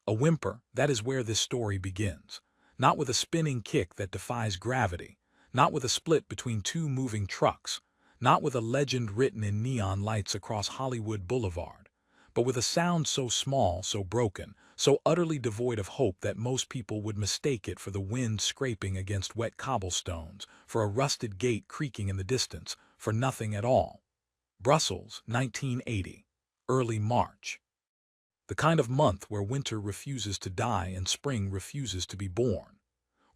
A whimper, that is where this story begins. Not with a spinning kick that defies gravity, not with a split between two moving trucks, not with a legend written in neon lights across Hollywood Boulevard, but with a sound so small, so broken, so utterly devoid of hope that most people would mistake it for the wind scraping against wet cobblestones, for a rusted gate creaking in the distance, for nothing at all. Brussels, 1980. Early March. The kind of month where winter refuses to die and spring refuses to be born.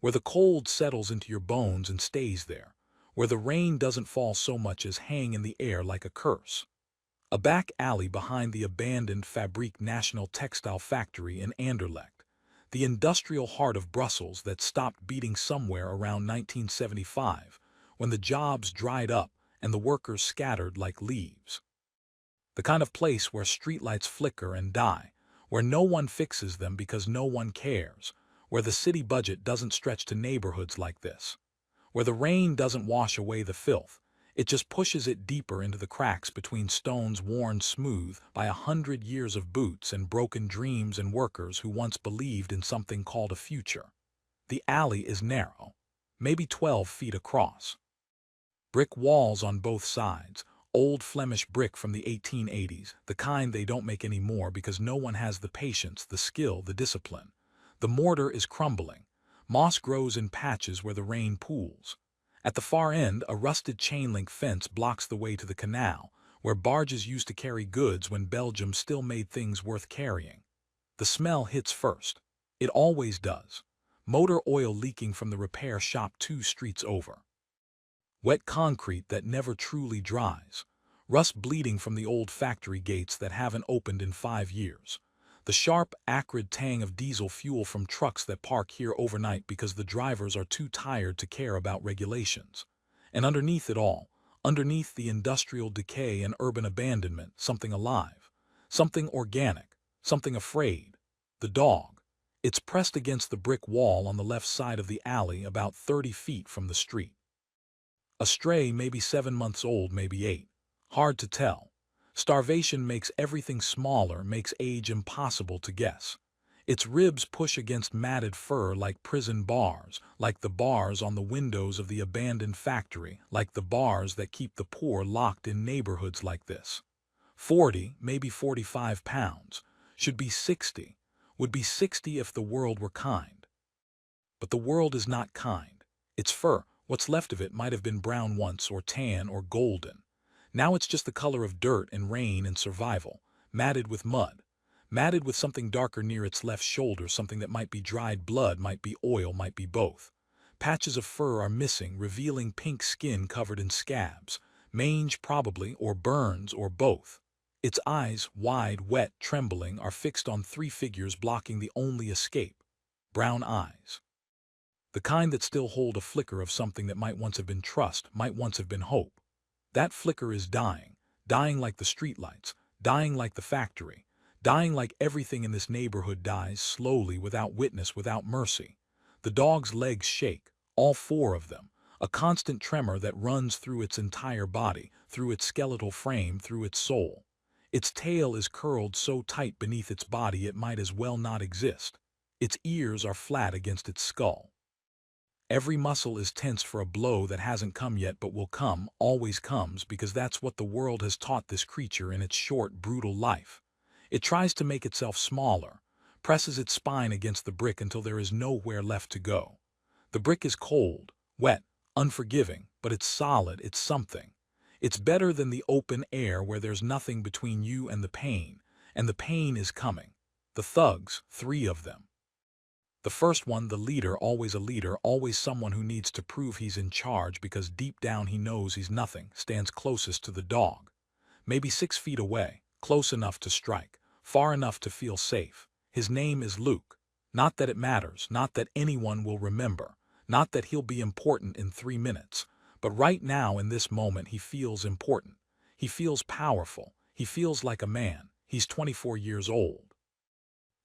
Where the cold settles into your bones and stays there. Where the rain doesn't fall so much as hang in the air like a curse. A back alley behind the abandoned Fabrique National textile factory in Anderlecht. The industrial heart of Brussels that stopped beating somewhere around 1975, when the jobs dried up and the workers scattered like leaves. The kind of place where streetlights flicker and die, where no one fixes them because no one cares, where the city budget doesn't stretch to neighborhoods like this, where the rain doesn't wash away the filth, it just pushes it deeper into the cracks between stones worn smooth by 100 years of boots and broken dreams and workers who once believed in something called a future. The alley is narrow, maybe 12 feet across. Brick walls on both sides, old Flemish brick from the 1880s, the kind they don't make anymore because no one has the patience, the skill, the discipline. The mortar is crumbling. Moss grows in patches where the rain pools. At the far end, a rusted chain-link fence blocks the way to the canal, where barges used to carry goods when Belgium still made things worth carrying. The smell hits first. It always does. Motor oil leaking from the repair shop 2 streets over. Wet concrete that never truly dries. Rust bleeding from the old factory gates that haven't opened in 5 years. The sharp, acrid tang of diesel fuel from trucks that park here overnight because the drivers are too tired to care about regulations. And underneath it all, underneath the industrial decay and urban abandonment, something alive. Something organic. Something afraid. The dog. It's pressed against the brick wall on the left side of the alley about 30 feet from the street. A stray, maybe 7 months old, maybe 8. Hard to tell. Starvation makes everything smaller, makes age impossible to guess. Its ribs push against matted fur like prison bars, like the bars on the windows of the abandoned factory, like the bars that keep the poor locked in neighborhoods like this. 40, maybe 45 pounds. Should be 60. Would be 60 if the world were kind. But the world is not kind. Its fur, what's left of it, might have been brown once, or tan, or golden. Now it's just the color of dirt and rain and survival, matted with mud, matted with something darker near its left shoulder, something that might be dried blood, might be oil, might be both. Patches of fur are missing, revealing pink skin covered in scabs, mange probably, or burns, or both. Its eyes, wide, wet, trembling, are fixed on 3 figures blocking the only escape. Brown eyes. The kind that still hold a flicker of something that might once have been trust, might once have been hope. That flicker is dying, dying like the streetlights, dying like the factory, dying like everything in this neighborhood dies slowly, without witness, without mercy. The dog's legs shake, all 4 of them, a constant tremor that runs through its entire body, through its skeletal frame, through its soul. Its tail is curled so tight beneath its body it might as well not exist. Its ears are flat against its skull. Every muscle is tense for a blow that hasn't come yet but will come, always comes, because that's what the world has taught this creature in its short, brutal life. It tries to make itself smaller, presses its spine against the brick until there is nowhere left to go. The brick is cold, wet, unforgiving, but it's solid, it's something. It's better than the open air where there's nothing between you and the pain is coming. The thugs, 3 of them. The first one, the leader, always a leader, always someone who needs to prove he's in charge because deep down he knows he's nothing, stands closest to the dog. Maybe 6 feet away, close enough to strike, far enough to feel safe. His name is Luke. Not that it matters, not that anyone will remember, not that he'll be important in 3 minutes, but right now in this moment he feels important. He feels powerful. He feels like a man. He's 24 years old.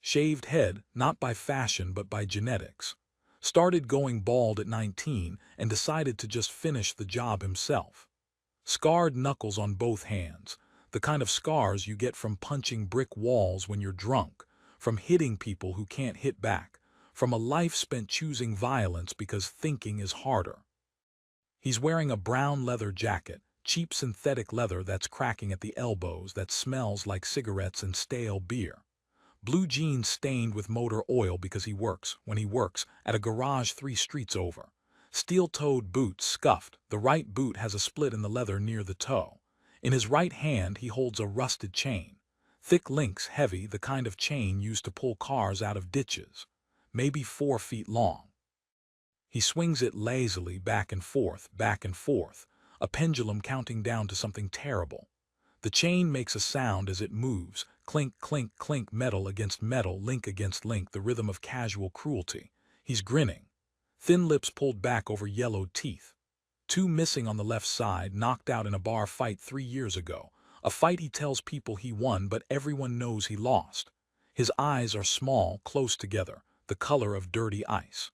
Shaved head, not by fashion but by genetics. Started going bald at 19 and decided to just finish the job himself. Scarred knuckles on both hands, the kind of scars you get from punching brick walls when you're drunk, from hitting people who can't hit back, from a life spent choosing violence because thinking is harder. He's wearing a brown leather jacket, cheap synthetic leather that's cracking at the elbows, that smells like cigarettes and stale beer. Blue jeans stained with motor oil because when he works, at a garage 3 streets over. Steel-toed boots scuffed, the right boot has a split in the leather near the toe. In his right hand he holds a rusted chain. Thick links, heavy, the kind of chain used to pull cars out of ditches. Maybe 4 feet long. He swings it lazily back and forth, a pendulum counting down to something terrible. The chain makes a sound as it moves, clink, clink, clink, metal against metal, link against link, the rhythm of casual cruelty. He's grinning, thin lips pulled back over yellowed teeth. 2 missing on the left side, knocked out in a bar fight 3 years ago. A fight he tells people he won, but everyone knows he lost. His eyes are small, close together, the color of dirty ice.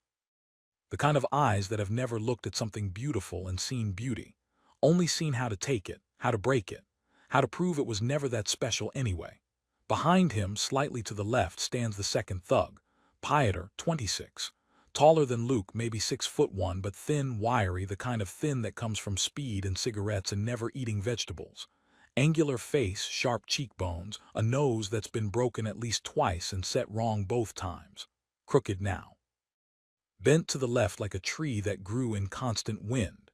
The kind of eyes that have never looked at something beautiful and seen beauty, only seen how to take it, how to break it, how to prove it was never that special anyway. Behind him, slightly to the left, stands the second thug, Pieter, 26. Taller than Luke, maybe 6'1", but thin, wiry, the kind of thin that comes from speed and cigarettes and never eating vegetables. Angular face, sharp cheekbones, a nose that's been broken at least twice and set wrong both times. Crooked now. Bent to the left like a tree that grew in constant wind.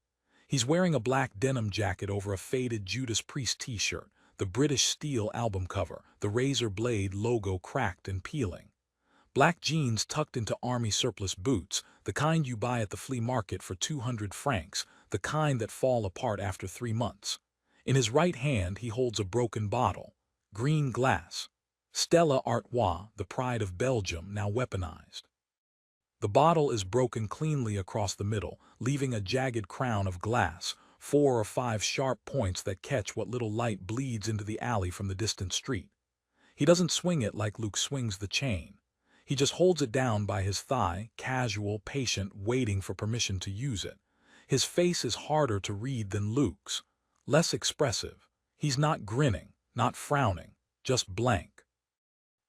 He's wearing a black denim jacket over a faded Judas Priest t-shirt, the British Steel album cover, the razor blade logo cracked and peeling. Black jeans tucked into army surplus boots, the kind you buy at the flea market for 200 francs, the kind that fall apart after 3 months. In his right hand he holds a broken bottle, green glass. Stella Artois, the pride of Belgium, now weaponized. The bottle is broken cleanly across the middle, leaving a jagged crown of glass, 4 or 5 sharp points that catch what little light bleeds into the alley from the distant street. He doesn't swing it like Luke swings the chain. He just holds it down by his thigh, casual, patient, waiting for permission to use it. His face is harder to read than Luke's, less expressive. He's not grinning, not frowning, just blank.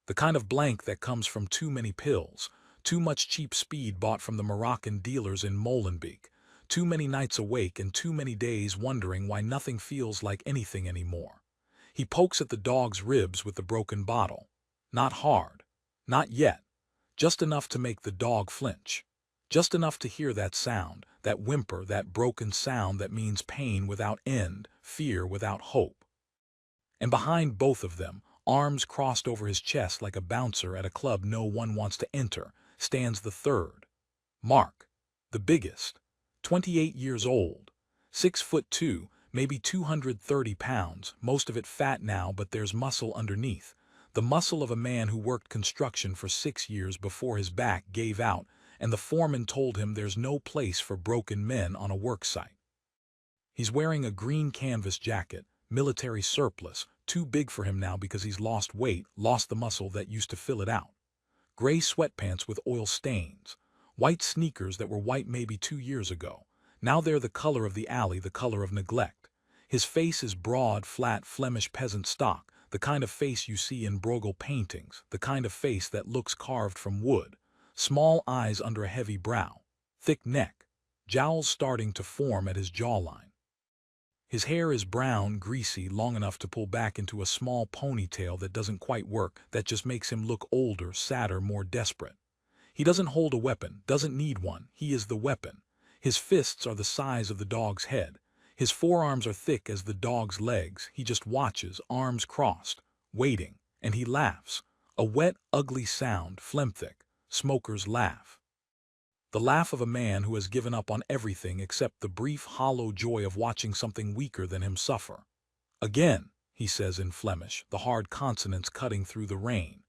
The kind of blank that comes from too many pills, too much cheap speed bought from the Moroccan dealers in Molenbeek, too many nights awake and too many days wondering why nothing feels like anything anymore. He pokes at the dog's ribs with the broken bottle. Not hard. Not yet. Just enough to make the dog flinch. Just enough to hear that sound, that whimper, that broken sound that means pain without end, fear without hope. And behind both of them, arms crossed over his chest like a bouncer at a club no one wants to enter, stands the third. Mark. The biggest. 28 years old. 6'2", maybe 230 pounds, most of it fat now, but there's muscle underneath. The muscle of a man who worked construction for 6 years before his back gave out and the foreman told him there's no place for broken men on a work site. He's wearing a green canvas jacket, military surplus, too big for him now because he's lost weight, lost the muscle that used to fill it out. Gray sweatpants with oil stains. White sneakers that were white maybe 2 years ago. Now they're the color of the alley, the color of neglect. His face is broad, flat, Flemish peasant stock, the kind of face you see in Bruegel paintings, the kind of face that looks carved from wood. Small eyes under a heavy brow. Thick neck. Jowls starting to form at his jawline. His hair is brown, greasy, long enough to pull back into a small ponytail that doesn't quite work, that just makes him look older, sadder, more desperate. He doesn't hold a weapon, doesn't need one, he is the weapon. His fists are the size of the dog's head. His forearms are thick as the dog's legs. He just watches, arms crossed, waiting, and he laughs. A wet, ugly sound, phlegm-thick. Smokers laugh. The laugh of a man who has given up on everything except the brief, hollow joy of watching something weaker than him suffer. Again, he says in Flemish, the hard consonants cutting through the rain.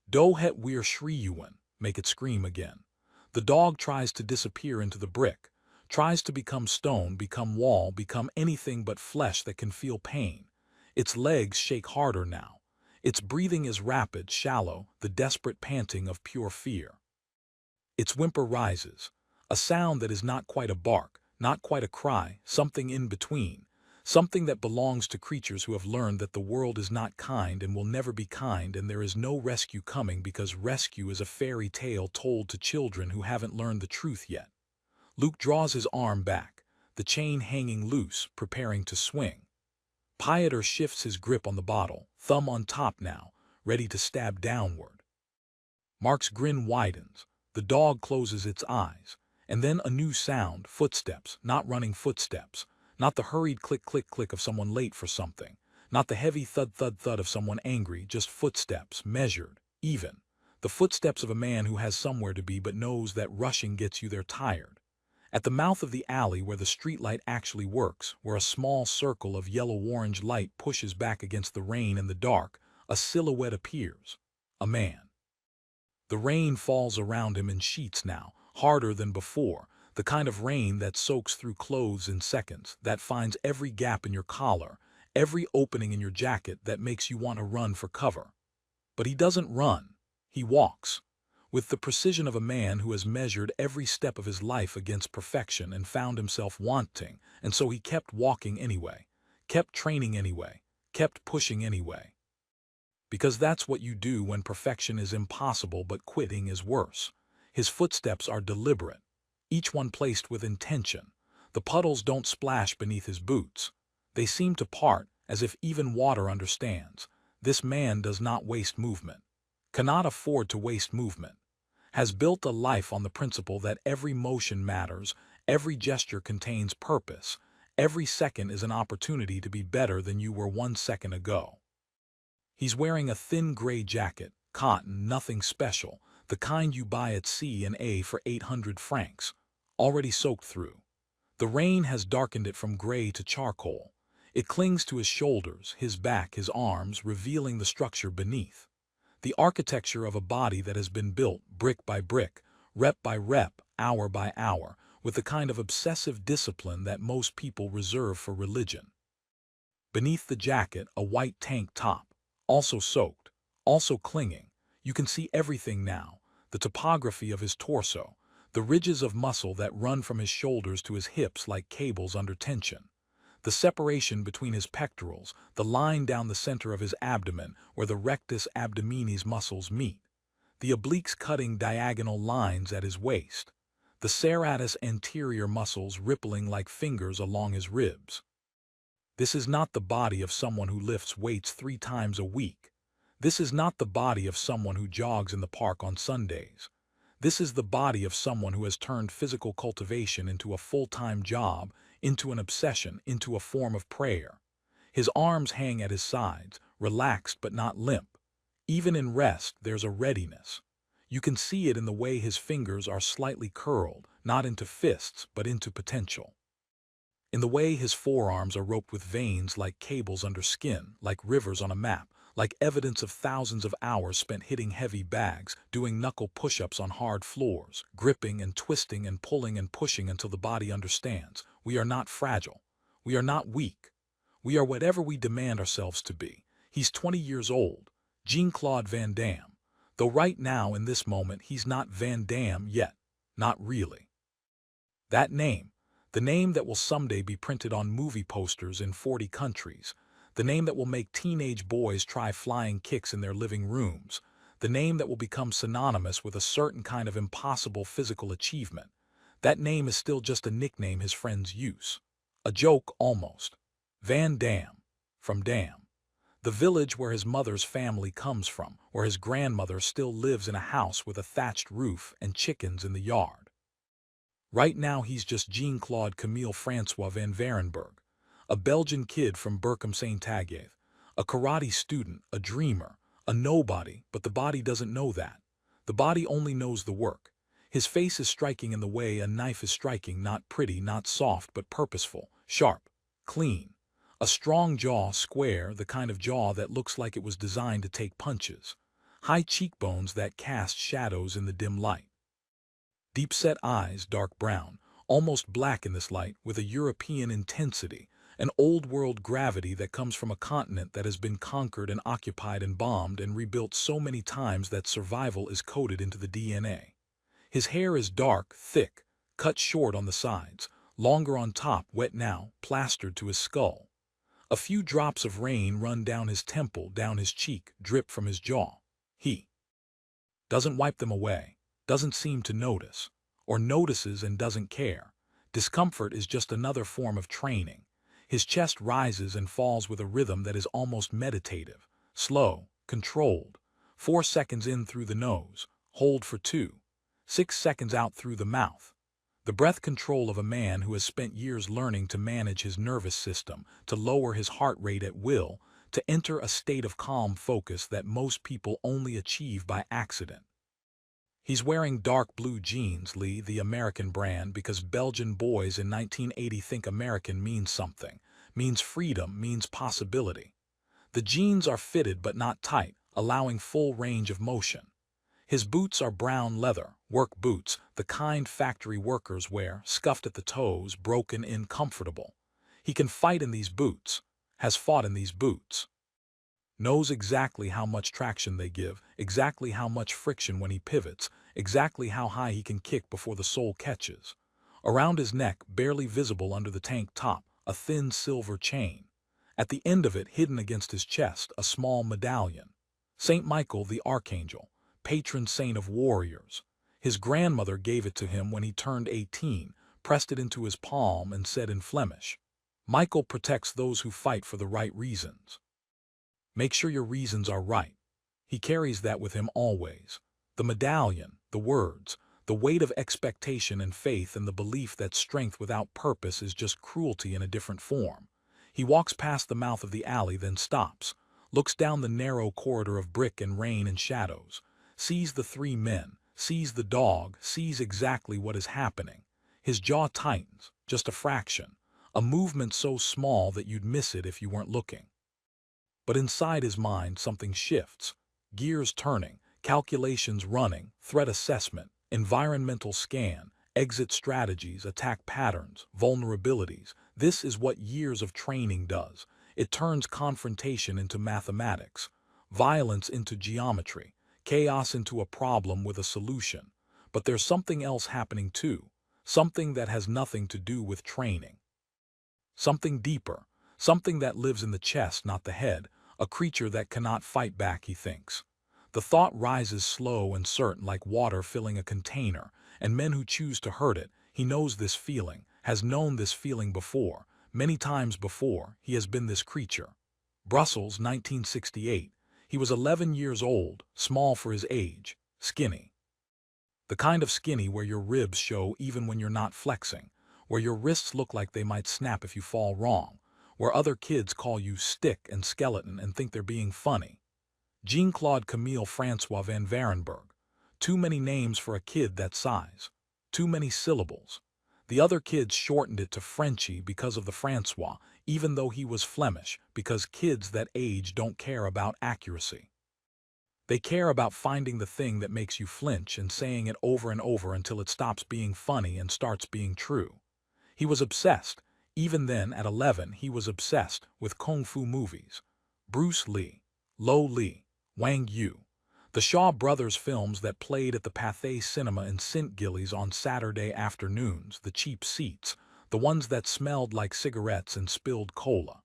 Do het weer schreeuwen, make it scream again. The dog tries to disappear into the brick, tries to become stone, become wall, become anything but flesh that can feel pain. Its legs shake harder now. Its breathing is rapid, shallow, the desperate panting of pure fear. Its whimper rises, a sound that is not quite a bark, not quite a cry, something in between, Something that belongs to creatures who have learned that the world is not kind and will never be kind, and there is no rescue coming because rescue is a fairy tale told to children who haven't learned the truth yet. Luke draws his arm back, the chain hanging loose, preparing to swing. Pieter shifts his grip on the bottle, thumb on top now, ready to stab downward. Mark's grin widens. The dog closes its eyes. And then a new sound, footsteps, not running footsteps. Not the hurried click-click-click of someone late for something. Not the heavy thud-thud-thud of someone angry, just footsteps, measured, even. The footsteps of a man who has somewhere to be but knows that rushing gets you there tired. At the mouth of the alley where the streetlight actually works, where a small circle of yellow-orange light pushes back against the rain and the dark, a silhouette appears. A man. The rain falls around him in sheets now, harder than before, the kind of rain that soaks through clothes in seconds, that finds every gap in your collar, every opening in your jacket that makes you want to run for cover. But he doesn't run. He walks. With the precision of a man who has measured every step of his life against perfection and found himself wanting, and so he kept walking anyway, kept training anyway, kept pushing anyway. Because that's what you do when perfection is impossible but quitting is worse. His footsteps are deliberate, each one placed with intention. The puddles don't splash beneath his boots. They seem to part, as if even water understands. This man does not waste movement, cannot afford to waste movement, has built a life on the principle that every motion matters, every gesture contains purpose, every second is an opportunity to be better than you were 1 second ago. He's wearing a thin gray jacket, cotton, nothing special, the kind you buy at C&A for 800 francs, already soaked through. The rain has darkened it from gray to charcoal. It clings to his shoulders, his back, his arms, revealing the structure beneath. The architecture of a body that has been built brick by brick, rep by rep, hour by hour, with the kind of obsessive discipline that most people reserve for religion. Beneath the jacket, a white tank top, also soaked, also clinging. You can see everything now, the topography of his torso, the ridges of muscle that run from his shoulders to his hips like cables under tension. The separation between his pectorals, the line down the center of his abdomen where the rectus abdominis muscles meet, the obliques cutting diagonal lines at his waist, the serratus anterior muscles rippling like fingers along his ribs. This is not the body of someone who lifts weights 3 times a week. This is not the body of someone who jogs in the park on Sundays. This is the body of someone who has turned physical cultivation into a full-time job, into an obsession, into a form of prayer. His arms hang at his sides, relaxed but not limp. Even in rest, there's a readiness. You can see it in the way his fingers are slightly curled, not into fists, but into potential. In the way his forearms are roped with veins like cables under skin, like rivers on a map, like evidence of thousands of hours spent hitting heavy bags, doing knuckle push-ups on hard floors, gripping and twisting and pulling and pushing until the body understands. We are not fragile. We are not weak. We are whatever we demand ourselves to be. He's 20 years old, Jean-Claude Van Damme. Though right now, in this moment, he's not Van Damme yet. Not really. That name, the name that will someday be printed on movie posters in 40 countries, the name that will make teenage boys try flying kicks in their living rooms, the name that will become synonymous with a certain kind of impossible physical achievement, that name is still just a nickname his friends use. A joke, almost. Van Damme. From Dam. The village where his mother's family comes from, where his grandmother still lives in a house with a thatched roof and chickens in the yard. Right now he's just Jean-Claude Camille Francois van Varenberg, a Belgian kid from Berchem-Saint-Agathe, a karate student, a dreamer, a nobody, but the body doesn't know that. The body only knows the work. His face is striking in the way a knife is striking, not pretty, not soft, but purposeful, sharp, clean. A strong jaw, square, the kind of jaw that looks like it was designed to take punches. High cheekbones that cast shadows in the dim light. Deep-set eyes, dark brown, almost black in this light, with a European intensity, an old-world gravity that comes from a continent that has been conquered and occupied and bombed and rebuilt so many times that survival is coded into the DNA. His hair is dark, thick, cut short on the sides, longer on top, wet now, plastered to his skull. A few drops of rain run down his temple, down his cheek, drip from his jaw. He doesn't wipe them away, doesn't seem to notice, or notices and doesn't care. Discomfort is just another form of training. His chest rises and falls with a rhythm that is almost meditative, slow, controlled. 4 seconds in through the nose, hold for 2. 6 seconds out through the mouth. The breath control of a man who has spent years learning to manage his nervous system, to lower his heart rate at will, to enter a state of calm focus that most people only achieve by accident. He's wearing dark blue jeans, Lee, the American brand, because Belgian boys in 1980 think American means something, means freedom, means possibility. The jeans are fitted but not tight, allowing full range of motion. His boots are brown leather, work boots, the kind factory workers wear, scuffed at the toes, broken, uncomfortable. He can fight in these boots, has fought in these boots. Knows exactly how much traction they give, exactly how much friction when he pivots, exactly how high he can kick before the sole catches. Around his neck, barely visible under the tank top, a thin silver chain. At the end of it, hidden against his chest, a small medallion. Saint Michael the Archangel, patron saint of warriors. His grandmother gave it to him when he turned 18, pressed it into his palm and said in Flemish, "Michael protects those who fight for the right reasons." Make sure your reasons are right. He carries that with him always. The medallion, the words, the weight of expectation and faith, and the belief that strength without purpose is just cruelty in a different form. He walks past the mouth of the alley, then stops, looks down the narrow corridor of brick and rain and shadows, sees the 3 men, sees the dog, sees exactly what is happening. His jaw tightens, just a fraction, a movement so small that you'd miss it if you weren't looking. But inside his mind something shifts, gears turning, calculations running, threat assessment, environmental scan, exit strategies, attack patterns, vulnerabilities. This is what years of training does. It turns confrontation into mathematics, violence into geometry, chaos into a problem with a solution. But there's something else happening too, something that has nothing to do with training. Something deeper, something that lives in the chest, not the head, a creature that cannot fight back, he thinks. The thought rises slow and certain, like water filling a container, and men who choose to hurt it. He knows this feeling, has known this feeling before. Many times before, he has been this creature. Brussels, 1968. He was 11 years old, small for his age, skinny. The kind of skinny where your ribs show even when you're not flexing, where your wrists look like they might snap if you fall wrong, where other kids call you stick and skeleton and think they're being funny. Jean-Claude Camille Francois Van Varenberg. Too many names for a kid that size. Too many syllables. The other kids shortened it to Frenchy because of the Francois, even though he was Flemish, because kids that age don't care about accuracy. They care about finding the thing that makes you flinch and saying it over and over until it stops being funny and starts being true. He was obsessed. Even then, at 11, he was obsessed with Kung Fu movies. Bruce Lee, Lo Lee, Wang Yu. The Shaw Brothers films that played at the Pathé Cinema in St. Gillies on Saturday afternoons, the cheap seats, the ones that smelled like cigarettes and spilled cola.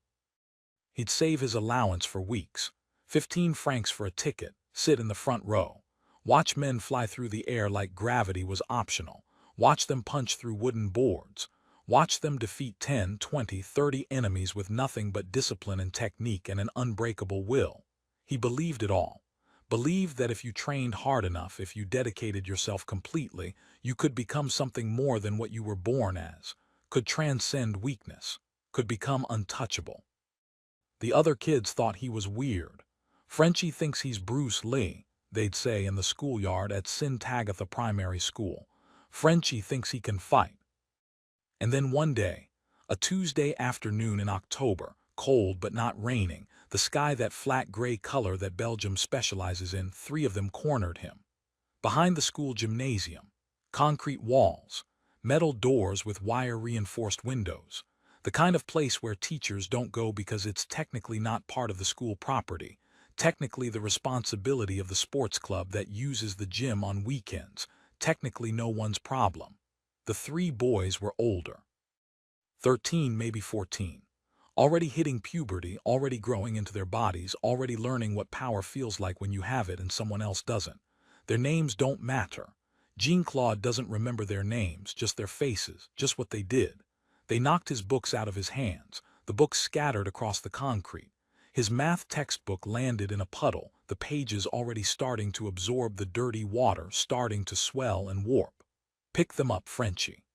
He'd save his allowance for weeks. 15 francs for a ticket, sit in the front row. Watch men fly through the air like gravity was optional. Watch them punch through wooden boards. Watch them defeat 10, 20, 30 enemies with nothing but discipline and technique and an unbreakable will. He believed it all. Believed that if you trained hard enough, if you dedicated yourself completely, you could become something more than what you were born as, could transcend weakness, could become untouchable. The other kids thought he was weird. Frenchie thinks he's Bruce Lee, they'd say in the schoolyard at St. Agatha Primary School. Frenchie thinks he can fight. And then one day, a Tuesday afternoon in October, cold but not raining, the sky that flat gray color that Belgium specializes in, 3 of them cornered him. Behind the school gymnasium, concrete walls, metal doors with wire-reinforced windows, the kind of place where teachers don't go because it's technically not part of the school property, technically the responsibility of the sports club that uses the gym on weekends, technically no one's problem. The 3 boys were older. 13, maybe 14. already hitting puberty, already growing into their bodies, already learning what power feels like when you have it and someone else doesn't. Their names don't matter. Jean-Claude doesn't remember their names, just their faces, just what they did. They knocked his books out of his hands. The books scattered across the concrete. His math textbook landed in a puddle, the pages already starting to absorb the dirty water, starting to swell and warp. "Pick them up, Frenchie."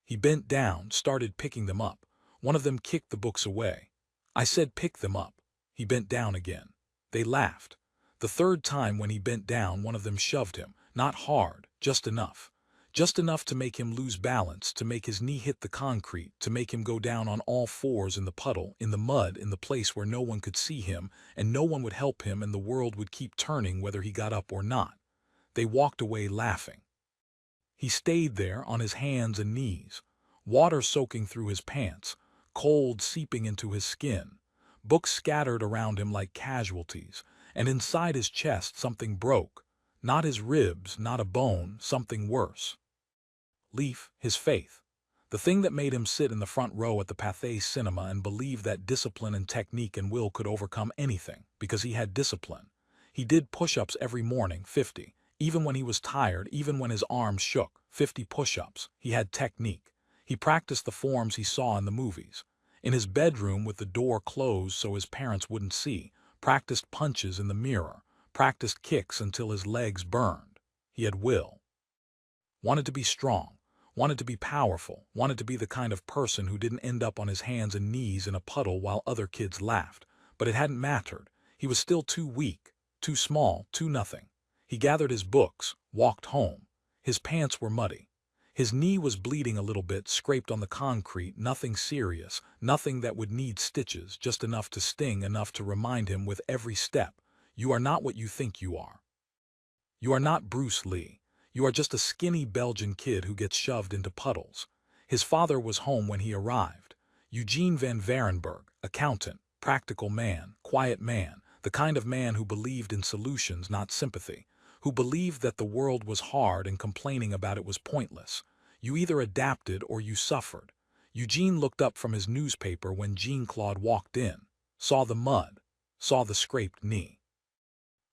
He bent down, started picking them up. One of them kicked the books away. "I said pick them up." He bent down again. They laughed. The third time when he bent down, one of them shoved him, not hard, just enough. Just enough to make him lose balance, to make his knee hit the concrete, to make him go down on all fours in the puddle, in the mud, in the place where no one could see him, and no one would help him, and the world would keep turning whether he got up or not. They walked away laughing. He stayed there on his hands and knees, water soaking through his pants, cold seeping into his skin, books scattered around him like casualties, and inside his chest something broke. Not his ribs, not a bone, something worse. Leaf, his faith. The thing that made him sit in the front row at the Pathé Cinema and believe that discipline and technique and will could overcome anything, because he had discipline. He did push-ups every morning, 50. Even when he was tired, even when his arms shook, 50 push-ups. He had technique. He practiced the forms he saw in the movies. In his bedroom with the door closed so his parents wouldn't see, practiced punches in the mirror, practiced kicks until his legs burned. He had will. Wanted to be strong, wanted to be powerful, wanted to be the kind of person who didn't end up on his hands and knees in a puddle while other kids laughed. But it hadn't mattered. He was still too weak, too small, too nothing. He gathered his books, walked home. His pants were muddy. His knee was bleeding a little bit, scraped on the concrete, nothing serious, nothing that would need stitches, just enough to sting, enough to remind him with every step, you are not what you think you are. You are not Bruce Lee. You are just a skinny Belgian kid who gets shoved into puddles. His father was home when he arrived. Eugene van Varenberg, accountant, practical man, quiet man, the kind of man who believed in solutions, not sympathy, who believed that the world was hard and complaining about it was pointless. You either adapted or you suffered. Eugene looked up from his newspaper when Jean-Claude walked in, saw the mud, saw the scraped knee.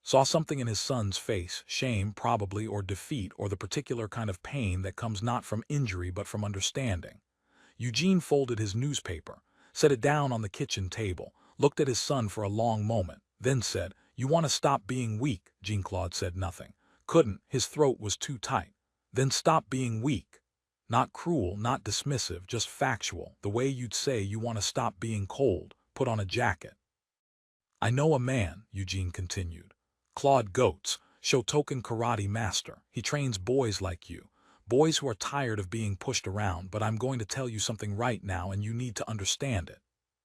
Saw something in his son's face, shame probably, or defeat, or the particular kind of pain that comes not from injury but from understanding. Eugene folded his newspaper, set it down on the kitchen table, looked at his son for a long moment, then said, "You want to stop being weak." Jean-Claude said nothing. Couldn't, his throat was too tight. "Then stop being weak." Not cruel, not dismissive, just factual, the way you'd say you want to stop being cold, put on a jacket. "I know a man," Eugene continued. "Claude Goetz, Shotokan karate master. He trains boys like you, boys who are tired of being pushed around, but I'm going to tell you something right now and you need to understand it."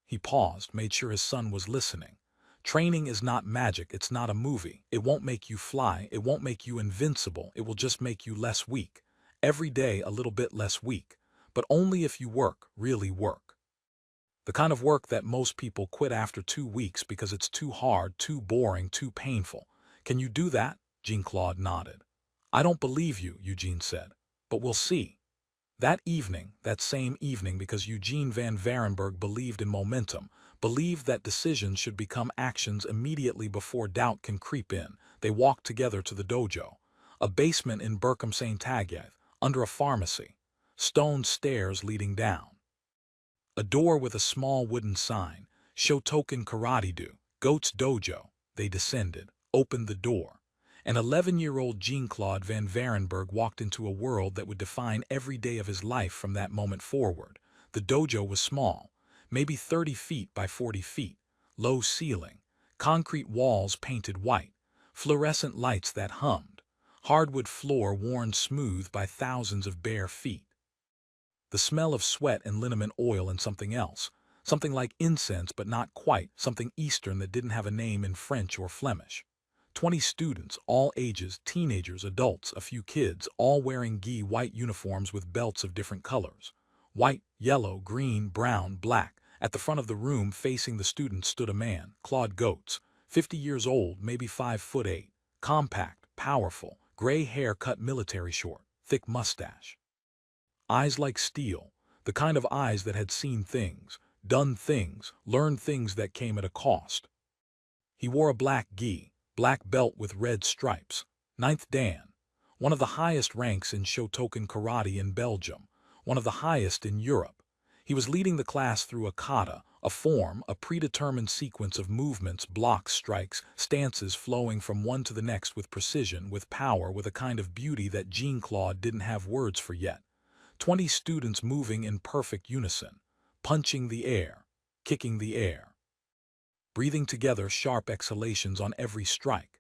He paused, made sure his son was listening. "Training is not magic, it's not a movie. It won't make you fly, it won't make you invincible, it will just make you less weak. Every day a little bit less weak, but only if you work, really work. The kind of work that most people quit after 2 weeks because it's too hard, too boring, too painful. Can you do that?" Jean-Claude nodded. "I don't believe you," Eugene said, "but we'll see." That evening, that same evening, because Eugene van Varenberg believed in momentum, believed that decisions should become actions immediately before doubt can creep in, they walked together to the dojo, a basement in Berkham St. Agathe, under a pharmacy, stone stairs leading down. A door with a small wooden sign, Shotokan Karate-Do, Goat's Dojo. They descended, opened the door. An 11-year-old Jean-Claude Van Varenberg walked into a world that would define every day of his life from that moment forward. The dojo was small, maybe 30 feet by 40 feet, low ceiling, concrete walls painted white, fluorescent lights that hummed, hardwood floor worn smooth by thousands of bare feet. The smell of sweat and liniment oil and something else, something like incense but not quite, something Eastern that didn't have a name in French or Flemish. 20 students, all ages, teenagers, adults, a few kids, all wearing white uniforms with belts of different colors. White, yellow, green, brown, black. At the front of the room facing the students stood a man, Claude Goetz, 50 years old, maybe 5'8", compact, powerful, gray hair cut military short, thick mustache. Eyes like steel, the kind of eyes that had seen things, done things, learned things that came at a cost. He wore a black gi, black belt with red stripes, ninth Dan, one of the highest ranks in Shotokan karate in Belgium, one of the highest in Europe. He was leading the class through a kata, a form, a predetermined sequence of movements, blocks, strikes, stances flowing from one to the next with precision, with power, with a kind of beauty that Jean-Claude didn't have words for yet. 20 students moving in perfect unison, punching the air, kicking the air, breathing together sharp exhalations on every strike.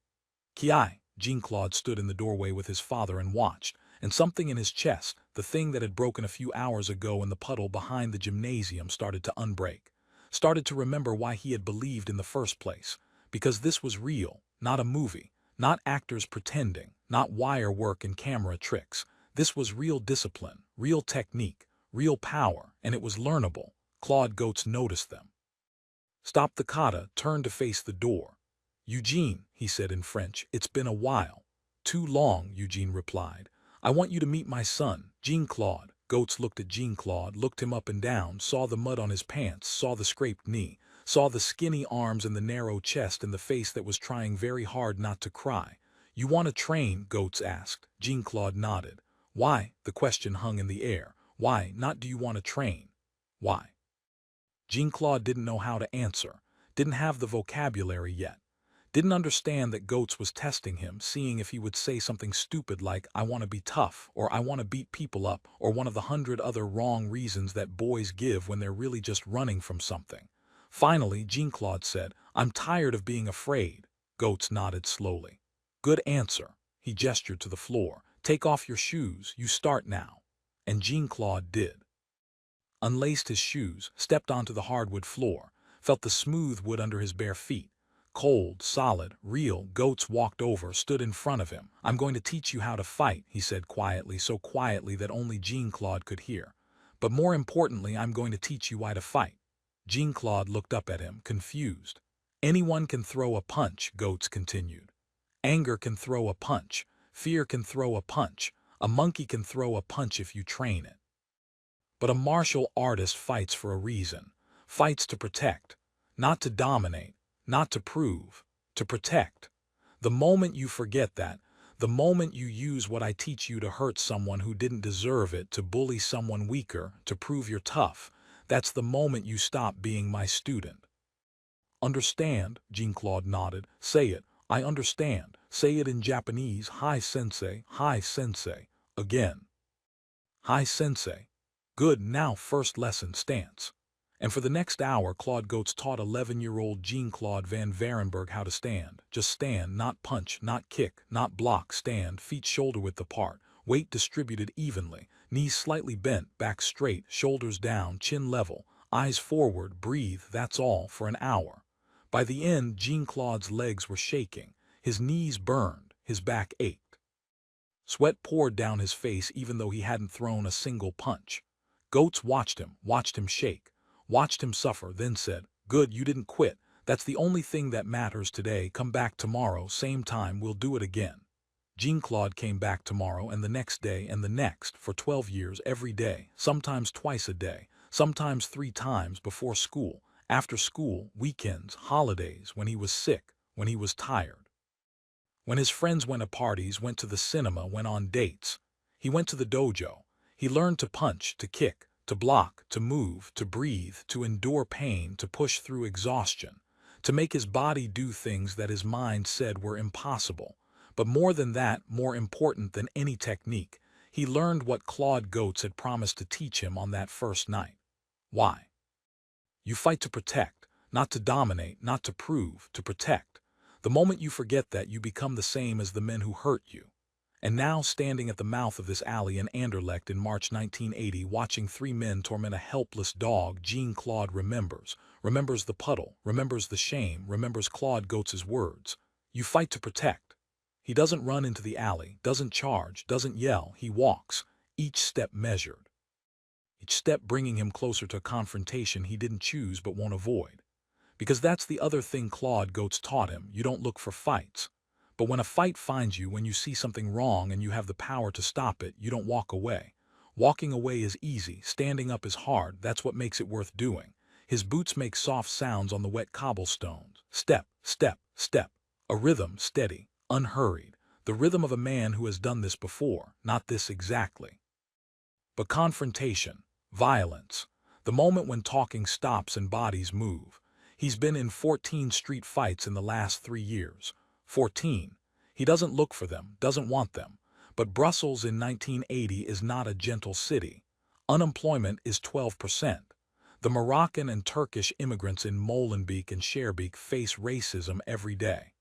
Ki, Jean-Claude stood in the doorway with his father and watched, and something in his chest, the thing that had broken a few hours ago in the puddle behind the gymnasium, started to unbreak. Started to remember why he had believed in the first place. Because this was real, not a movie, not actors pretending, not wire work and camera tricks. This was real discipline, real technique, real power, and it was learnable. Claude Goetz noticed them. Stopped the kata, turned to face the door. "Eugene," he said in French, "it's been a while." "Too long," Eugene replied. "I want you to meet my son, Jean-Claude." Goetz looked at Jean-Claude, looked him up and down, saw the mud on his pants, saw the scraped knee, saw the skinny arms and the narrow chest and the face that was trying very hard not to cry. "You want to train?" Goetz asked. Jean-Claude nodded. "Why?" The question hung in the air. "Why, not do you want to train? Why?" Jean-Claude didn't know how to answer, didn't have the vocabulary yet. Didn't understand that Goetz was testing him, seeing if he would say something stupid like, "I want to be tough," or "I want to beat people up," or one of the 100 other wrong reasons that boys give when they're really just running from something. Finally, Jean-Claude said, "I'm tired of being afraid." Goetz nodded slowly. "Good answer." He gestured to the floor. "Take off your shoes, you start now." And Jean-Claude did. Unlaced his shoes, stepped onto the hardwood floor, felt the smooth wood under his bare feet. Cold, solid, real. Goetz walked over, stood in front of him. "I'm going to teach you how to fight," he said quietly, so quietly that only Jean-Claude could hear. "But more importantly, I'm going to teach you why to fight." Jean-Claude looked up at him, confused. "Anyone can throw a punch," Goetz continued. "Anger can throw a punch. Fear can throw a punch. A monkey can throw a punch if you train it. But a martial artist fights for a reason. Fights to protect. Not to dominate. Not to prove, to protect. The moment you forget that, the moment you use what I teach you to hurt someone who didn't deserve it, to bully someone weaker, to prove you're tough, that's the moment you stop being my student." "Understand?" Jean-Claude nodded. "Say it. I understand. Say it in Japanese. Hi sensei, hi sensei." Again. "Hi sensei." "Good, now first lesson, stance." And for the next hour, Claude Goetz taught 11-year-old Jean-Claude Van Varenberg how to stand. Just stand, not punch, not kick, not block. Stand, feet shoulder-width apart, weight distributed evenly, knees slightly bent, back straight, shoulders down, chin level, eyes forward, breathe, that's all, for an hour. By the end, Jean-Claude's legs were shaking, his knees burned, his back ached. Sweat poured down his face even though he hadn't thrown a single punch. Goetz watched him shake. Watched him suffer, then said, "Good, you didn't quit. That's the only thing that matters today. Come back tomorrow, same time, we'll do it again." Jean-Claude came back tomorrow and the next day and the next, for 12 years, every day, sometimes twice a day, sometimes 3 times, before school, after school, weekends, holidays, when he was sick, when he was tired. When his friends went to parties, went to the cinema, went on dates. He went to the dojo. He learned to punch, to kick, to block, to move, to breathe, to endure pain, to push through exhaustion, to make his body do things that his mind said were impossible. But more than that, more important than any technique, he learned what Claude Goetz had promised to teach him on that first night. Why? You fight to protect, not to dominate, not to prove, to protect. The moment you forget that, you become the same as the men who hurt you. And now, standing at the mouth of this alley in Anderlecht in March 1980, watching 3 men torment a helpless dog, Jean-Claude remembers the puddle, remembers the shame, remembers Claude Goetz's words. You fight to protect. He doesn't run into the alley, doesn't charge, doesn't yell, he walks, each step measured. Each step bringing him closer to a confrontation he didn't choose but won't avoid. Because that's the other thing Claude Goetz taught him, you don't look for fights. But when a fight finds you, when you see something wrong and you have the power to stop it, you don't walk away. Walking away is easy, standing up is hard, that's what makes it worth doing. His boots make soft sounds on the wet cobblestones. Step, step, step. A rhythm, steady, unhurried. The rhythm of a man who has done this before, not this exactly. But confrontation, violence, the moment when talking stops and bodies move. He's been in 14 street fights in the last 3 years. 14. He doesn't look for them, doesn't want them. But Brussels in 1980 is not a gentle city. Unemployment is 12%. The Moroccan and Turkish immigrants in Molenbeek and Schaerbeek face racism every day.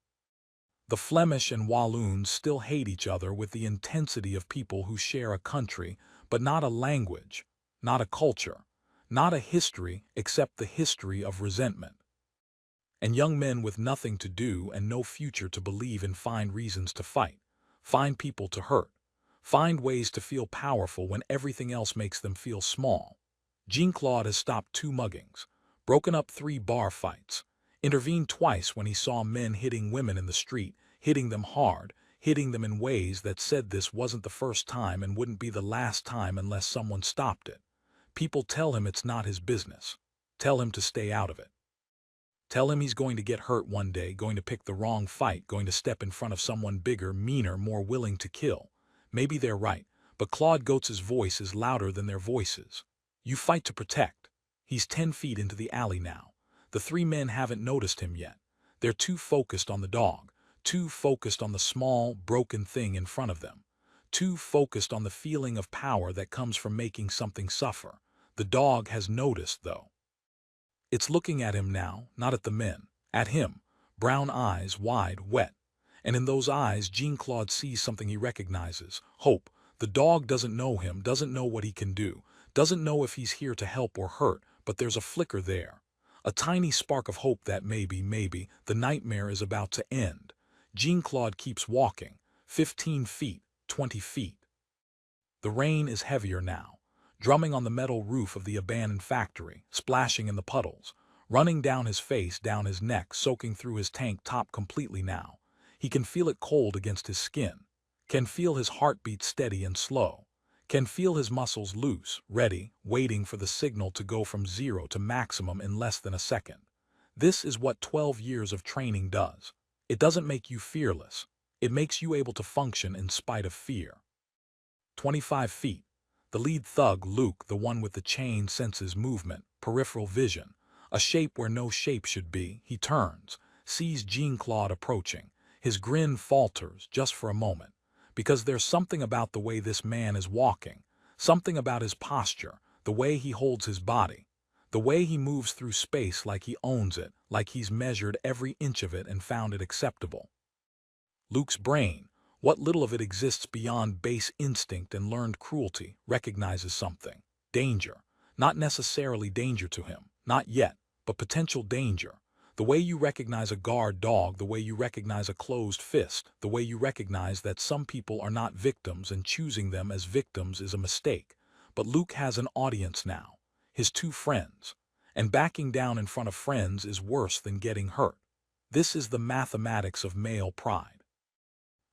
The Flemish and Walloons still hate each other with the intensity of people who share a country, but not a language, not a culture, not a history except the history of resentment. And young men with nothing to do and no future to believe in find reasons to fight, find people to hurt, find ways to feel powerful when everything else makes them feel small. Jean-Claude has stopped 2 muggings, broken up 3 bar fights, intervened twice when he saw men hitting women in the street, hitting them hard, hitting them in ways that said this wasn't the first time and wouldn't be the last time unless someone stopped it. People tell him it's not his business. Tell him to stay out of it. Tell him he's going to get hurt one day, going to pick the wrong fight, going to step in front of someone bigger, meaner, more willing to kill. Maybe they're right, but Claude Goetz's voice is louder than their voices. You fight to protect. He's 10 feet into the alley now. The 3 men haven't noticed him yet. They're too focused on the dog, too focused on the small, broken thing in front of them, too focused on the feeling of power that comes from making something suffer. The dog has noticed, though. It's looking at him now, not at the men, at him, brown eyes wide, wet. And in those eyes, Jean-Claude sees something he recognizes, hope. The dog doesn't know him, doesn't know what he can do, doesn't know if he's here to help or hurt, but there's a flicker there. A tiny spark of hope that maybe, the nightmare is about to end. Jean-Claude keeps walking, 15 feet, 20 feet. The rain is heavier now, drumming on the metal roof of the abandoned factory, splashing in the puddles, running down his face, down his neck, soaking through his tank top completely now. He can feel it cold against his skin, can feel his heartbeat steady and slow, can feel his muscles loose, ready, waiting for the signal to go from 0 to maximum in less than a second. This is what 12 years of training does. It doesn't make you fearless. It makes you able to function in spite of fear. 25 feet. The lead thug, Luke, the one with the chain, senses movement, peripheral vision, a shape where no shape should be. He turns, sees Jean-Claude approaching. His grin falters just for a moment, because there's something about the way this man is walking, something about his posture, the way he holds his body, the way he moves through space like he owns it, like he's measured every inch of it and found it acceptable. Luke's brain, what little of it exists beyond base instinct and learned cruelty, recognizes something. Danger. Not necessarily danger to him, not yet, but potential danger. The way you recognize a guard dog, the way you recognize a closed fist, the way you recognize that some people are not victims and choosing them as victims is a mistake. But Luke has an audience now, his 2 friends, and backing down in front of friends is worse than getting hurt. This is the mathematics of male pride.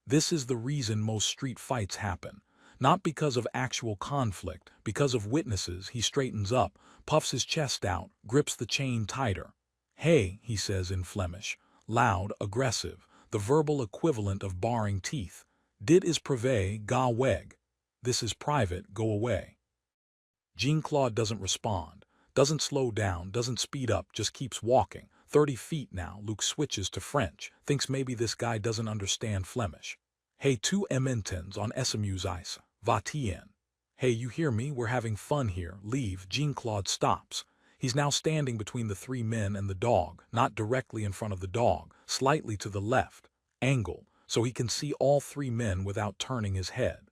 This is the reason most street fights happen. Not because of actual conflict, because of witnesses. He straightens up, puffs his chest out, grips the chain tighter. Hey, he says in Flemish, loud, aggressive, the verbal equivalent of baring teeth. Dit is privé, ga weg. This is private, go away. Jean-Claude doesn't respond, doesn't slow down, doesn't speed up, just keeps walking. 30 feet now. Luke switches to French, thinks maybe this guy doesn't understand Flemish. Hey, 2 Emmentens on SMU's ice, va-t'en. Hey, you hear me? We're having fun here. Leave. Jean-Claude stops. He's now standing between the 3 men and the dog, not directly in front of the dog, slightly to the left, angled, so he can see all 3 men without turning his head.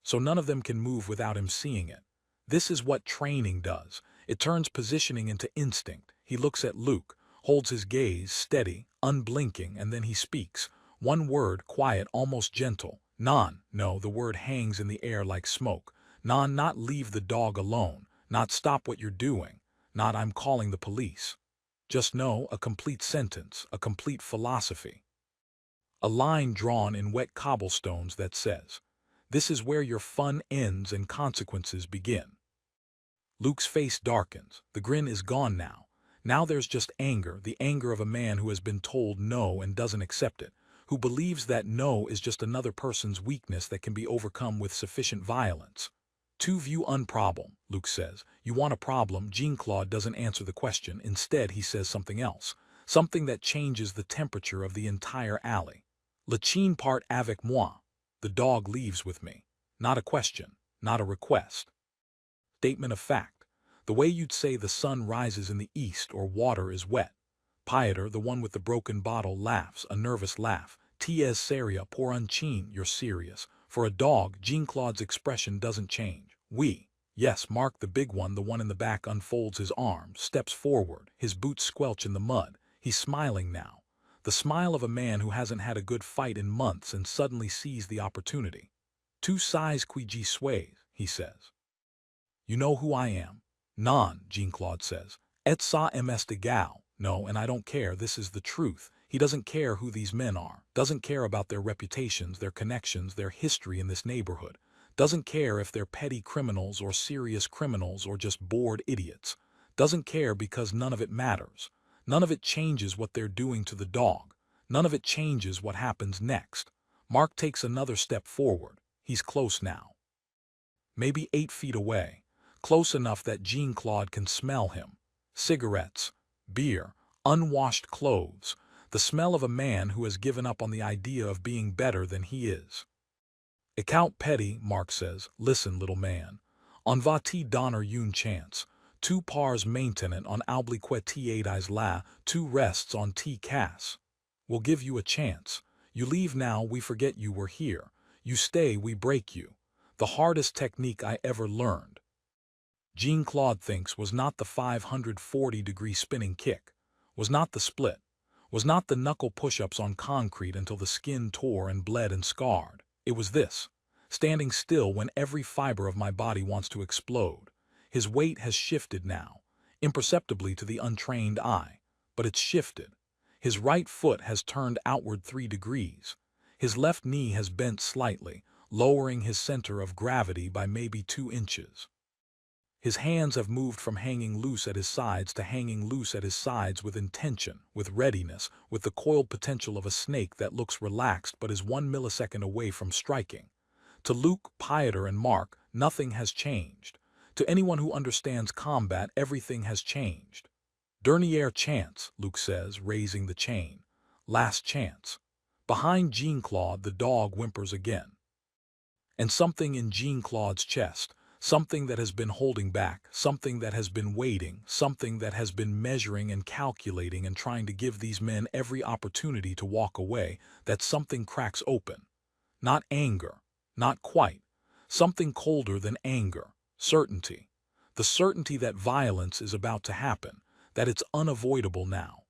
So none of them can move without him seeing it. This is what training does. It turns positioning into instinct. He looks at Luke, holds his gaze steady, unblinking, and then he speaks. One word, quiet, almost gentle. Non. No, the word hangs in the air like smoke. Non, not leave the dog alone, not stop what you're doing, not I'm calling the police. Just no, a complete sentence, a complete philosophy. A line drawn in wet cobblestones that says, this is where your fun ends and consequences begin. Luke's face darkens. The grin is gone now. Now there's just anger, the anger of a man who has been told no and doesn't accept it, who believes that no is just another person's weakness that can be overcome with sufficient violence. "To view unproblem," Luke says. "You want a problem?" Jean-Claude doesn't answer the question. Instead, he says something else. Something that changes the temperature of the entire alley. "Le chien part avec moi." The dog leaves with me. Not a question, not a request. Statement of fact. The way you'd say the sun rises in the east or water is wet. Pieter, the one with the broken bottle, laughs, a nervous laugh. "T'es sérieux pour un chien?" You're serious. For a dog, Jean-Claude's expression doesn't change. "Oui." Yes, Mark, the big one, the one in the back, unfolds his arms, steps forward, his boots squelch in the mud. He's smiling now. The smile of a man who hasn't had a good fight in months and suddenly sees the opportunity. "Tu sais qui je suis," he says. "You know who I am." "Non," Jean-Claude says. "Et ça m'est égal." No, and I don't care, this is the truth. He doesn't care who these men are, doesn't care about their reputations, their connections, their history in this neighborhood, doesn't care if they're petty criminals or serious criminals or just bored idiots, doesn't care because none of it matters. None of it changes what they're doing to the dog. None of it changes what happens next. Mark takes another step forward. He's close now. Maybe 8 feet away. Close enough that Jean-Claude can smell him. Cigarettes, beer, unwashed clothes, the smell of a man who has given up on the idea of being better than he is. "Account petty," Mark says. "Listen, little man. On va te donner une chance. Tu pars maintenant on obliqueties la, tu rests on te casse. We'll give you a chance. You leave now, we forget you were here. You stay, we break you. The hardest technique I ever learned." Jean-Claude thinks was not the 540-degree spinning kick, was not the split, was not the knuckle push-ups on concrete until the skin tore and bled and scarred. It was this, standing still when every fiber of my body wants to explode. His weight has shifted now, imperceptibly to the untrained eye, but it's shifted. His right foot has turned outward 3 degrees. His left knee has bent slightly, lowering his center of gravity by maybe 2 inches. His hands have moved from hanging loose at his sides to hanging loose at his sides with intention, with readiness, with the coiled potential of a snake that looks relaxed but is 1 millisecond away from striking. To Luke, Pieter, and Mark, nothing has changed. To anyone who understands combat, everything has changed. "Dernière chance," Luke says, raising the chain. "Last chance." Behind Jean-Claude, the dog whimpers again. And something in Jean-Claude's chest, something that has been holding back, something that has been waiting, something that has been measuring and calculating and trying to give these men every opportunity to walk away, that something cracks open. Not anger, not quite. Something colder than anger, certainty. The certainty that violence is about to happen, that it's unavoidable now.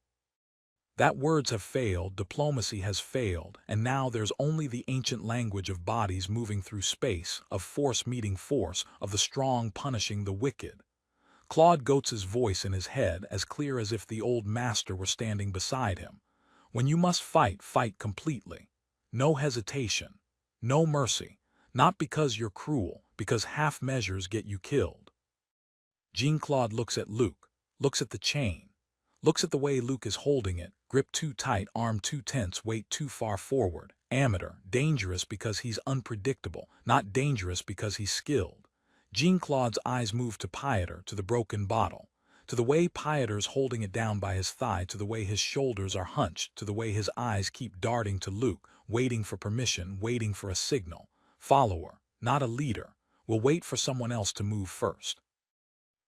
That words have failed, diplomacy has failed, and now there's only the ancient language of bodies moving through space, of force meeting force, of the strong punishing the wicked. Claude Goats's voice in his head, as clear as if the old master were standing beside him. "When you must fight, fight completely. No hesitation. No mercy. Not because you're cruel, because half measures get you killed." Jean-Claude looks at Luke, looks at the chain. Looks at the way Luke is holding it, grip too tight, arm too tense, weight too far forward. Amateur, dangerous because he's unpredictable, not dangerous because he's skilled. Jean-Claude's eyes move to Pieter, to the broken bottle, to the way Pieter's holding it down by his thigh, to the way his shoulders are hunched, to the way his eyes keep darting to Luke, waiting for permission, waiting for a signal. Follower, not a leader, will wait for someone else to move first.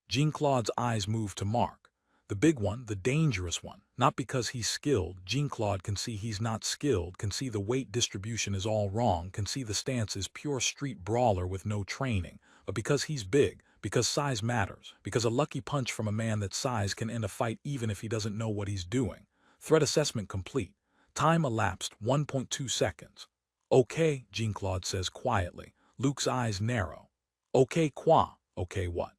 Jean-Claude's eyes move to Mark. The big one, the dangerous one, not because he's skilled. Jean-Claude can see he's not skilled, can see the weight distribution is all wrong, can see the stance is pure street brawler with no training, but because he's big, because size matters, because a lucky punch from a man that size can end a fight even if he doesn't know what he's doing. Threat assessment complete. Time elapsed, 1.2 seconds. "Okay," Jean-Claude says quietly. Luke's eyes narrow. "Okay quoi? Okay what?"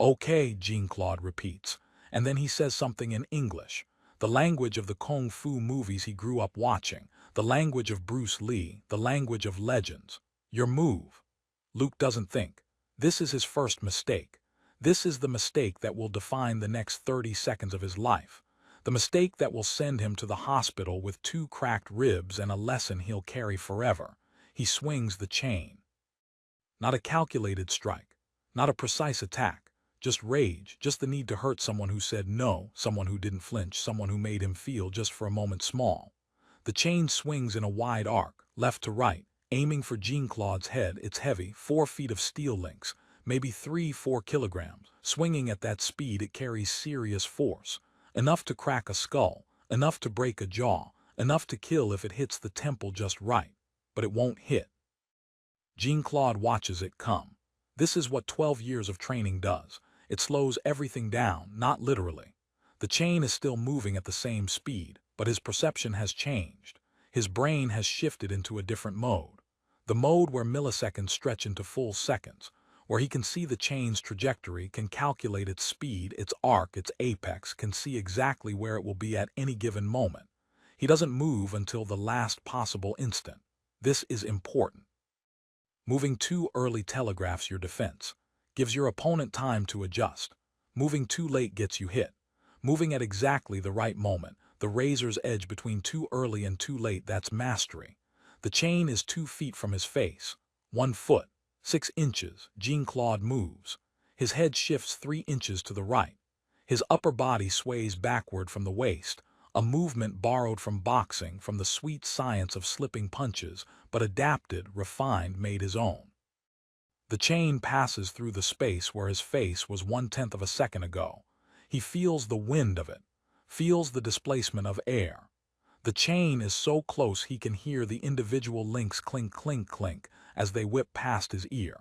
"Okay," Jean-Claude repeats. And then he says something in English, the language of the Kung Fu movies he grew up watching, the language of Bruce Lee, the language of legends. "Your move." Luke doesn't think. This is his first mistake. This is the mistake that will define the next 30 seconds of his life. The mistake that will send him to the hospital with 2 cracked ribs and a lesson he'll carry forever. He swings the chain. Not a calculated strike. Not a precise attack. Just rage, just the need to hurt someone who said no, someone who didn't flinch, someone who made him feel just for a moment small. The chain swings in a wide arc, left to right, aiming for Jean-Claude's head. It's heavy, 4 feet of steel links, maybe 3-4 kilograms. Swinging at that speed, it carries serious force. Enough to crack a skull, enough to break a jaw, enough to kill if it hits the temple just right. But it won't hit. Jean-Claude watches it come. This is what 12 years of training does. It slows everything down, not literally. The chain is still moving at the same speed, but his perception has changed. His brain has shifted into a different mode. The mode where milliseconds stretch into full seconds, where he can see the chain's trajectory, can calculate its speed, its arc, its apex, can see exactly where it will be at any given moment. He doesn't move until the last possible instant. This is important. Moving too early telegraphs your defense, gives your opponent time to adjust. Moving too late gets you hit. Moving at exactly the right moment, the razor's edge between too early and too late, that's mastery. The chain is 2 feet from his face. 1 foot, 6 inches, Jean-Claude moves. His head shifts 3 inches to the right. His upper body sways backward from the waist, a movement borrowed from boxing, from the sweet science of slipping punches, but adapted, refined, made his own. The chain passes through the space where his face was 1/10 of a second ago. He feels the wind of it, feels the displacement of air. The chain is so close he can hear the individual links clink, clink, clink as they whip past his ear.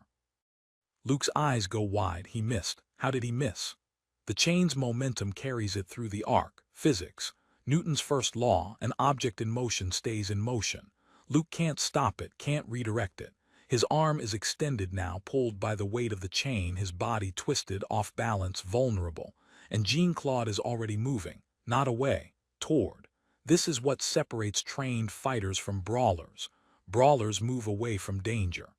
Luke's eyes go wide. He missed. How did he miss? The chain's momentum carries it through the arc. Physics. Newton's first law, an object in motion stays in motion. Luke can't stop it, can't redirect it. His arm is extended now, pulled by the weight of the chain, his body twisted, off balance, vulnerable. And Jean-Claude is already moving, not away, toward. This is what separates trained fighters from brawlers. Brawlers move away from danger.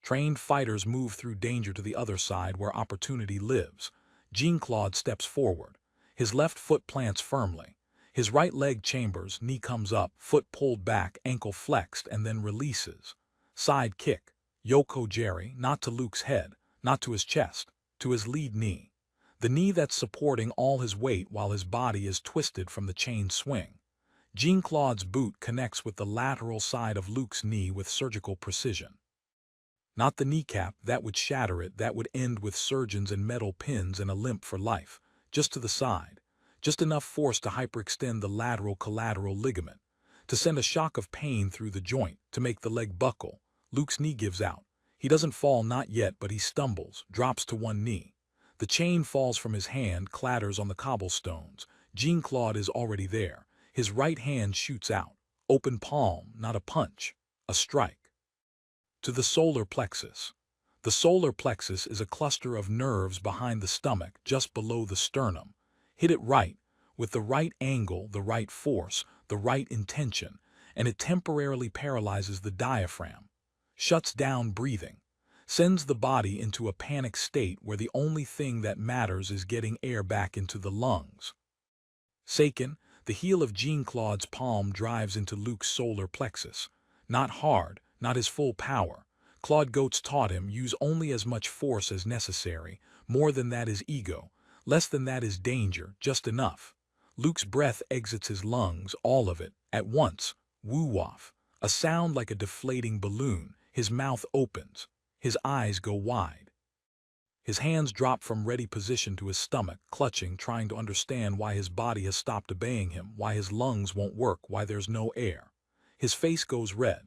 Trained fighters move through danger to the other side where opportunity lives. Jean-Claude steps forward. His left foot plants firmly. His right leg chambers, knee comes up, foot pulled back, ankle flexed, and then releases. Side kick. Yoko Jerry, not to Luke's head, not to his chest, to his lead knee. The knee that's supporting all his weight while his body is twisted from the chain swing. Jean-Claude's boot connects with the lateral side of Luke's knee with surgical precision. Not the kneecap, that would shatter it, that would end with surgeons and metal pins and a limp for life. Just to the side. Just enough force to hyperextend the lateral collateral ligament, to send a shock of pain through the joint, to make the leg buckle. Luke's knee gives out. He doesn't fall, not yet, but he stumbles, drops to one knee. The chain falls from his hand, clatters on the cobblestones. Jean-Claude is already there. His right hand shoots out. Open palm, not a punch. A strike. To the solar plexus. The solar plexus is a cluster of nerves behind the stomach, just below the sternum. Hit it right, with the right angle, the right force, the right intention, and it temporarily paralyzes the diaphragm, shuts down breathing, sends the body into a panic state where the only thing that matters is getting air back into the lungs. Saken, the heel of Jean-Claude's palm drives into Luke's solar plexus. Not hard, not his full power. Claude Goetz taught him, use only as much force as necessary. More than that is ego. Less than that is danger, just enough. Luke's breath exits his lungs, all of it, at once. Woo-off. A sound like a deflating balloon. His mouth opens. His eyes go wide. His hands drop from ready position to his stomach, clutching, trying to understand why his body has stopped obeying him, why his lungs won't work, why there's no air. His face goes red.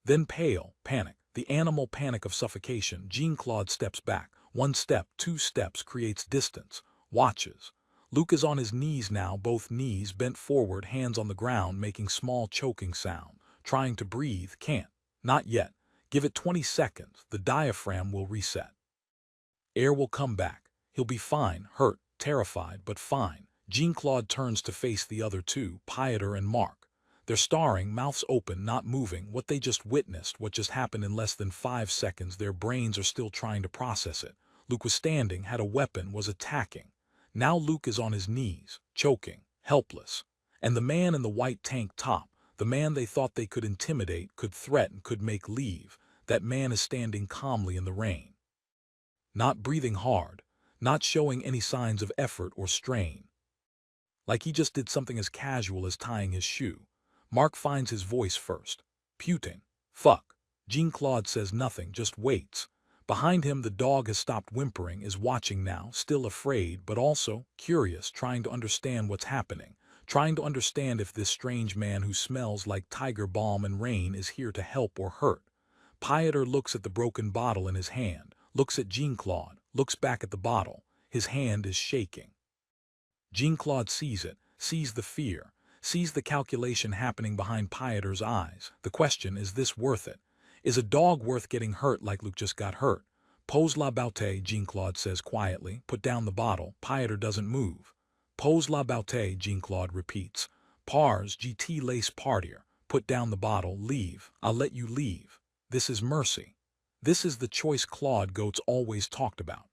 Then pale, panic. The animal panic of suffocation. Jean-Claude steps back. 1 step, 2 steps, creates distance. Watches. Luke is on his knees now, both knees bent forward, hands on the ground, making small choking sound. Trying to breathe, can't. Not yet. Give it 20 seconds. The diaphragm will reset. Air will come back. He'll be fine, hurt, terrified, but fine. Jean-Claude turns to face the other two, Pieter and Mark. They're staring, mouths open, not moving. What they just witnessed, what just happened in less than 5 seconds, their brains are still trying to process it. Luke was standing, had a weapon, was attacking. Now Luke is on his knees, choking, helpless. And the man in the white tank top, the man they thought they could intimidate, could threaten, could make leave, that man is standing calmly in the rain. Not breathing hard, not showing any signs of effort or strain. Like he just did something as casual as tying his shoe. Mark finds his voice first. Putain. Fuck. Jean-Claude says nothing, just waits. Behind him the dog has stopped whimpering, is watching now, still afraid, but also curious, trying to understand what's happening. Trying to understand if this strange man who smells like tiger balm and rain is here to help or hurt. Pieter looks at the broken bottle in his hand, looks at Jean-Claude, looks back at the bottle. His hand is shaking. Jean-Claude sees it, sees the fear, sees the calculation happening behind Pieter's eyes. The question, is this worth it? Is a dog worth getting hurt like Luke just got hurt? Pose la boute, Jean-Claude says quietly. Put down the bottle. Pieter doesn't move. Pose la boute, Jean-Claude repeats. Pars GT lace partier. Put down the bottle. Leave. I'll let you leave. This is mercy. This is the choice Claude Goats always talked about.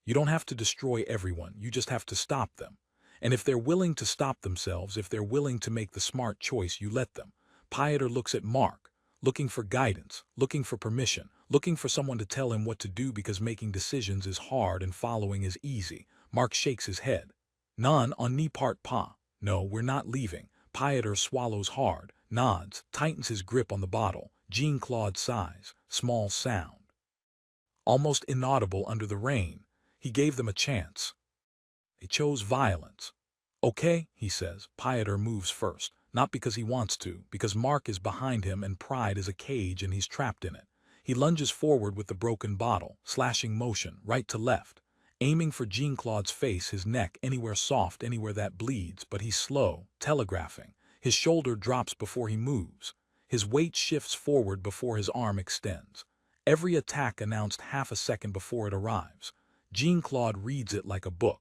You don't have to destroy everyone, you just have to stop them. And if they're willing to stop themselves, if they're willing to make the smart choice, you let them. Pieter looks at Mark, looking for guidance, looking for permission, looking for someone to tell him what to do because making decisions is hard and following is easy. Mark shakes his head. Non, on ni part pas. No, we're not leaving. Pieter swallows hard, nods, tightens his grip on the bottle. Jean-Claude sighs, small sound. Almost inaudible under the rain. He gave them a chance. They chose violence. Okay, he says. Pieter moves first, not because he wants to, because Mark is behind him and pride is a cage and he's trapped in it. He lunges forward with the broken bottle, slashing motion, right to left, aiming for Jean-Claude's face, his neck, anywhere soft, anywhere that bleeds, but he's slow, telegraphing. His shoulder drops before he moves. His weight shifts forward before his arm extends. Every attack announced half a second before it arrives. Jean-Claude reads it like a book.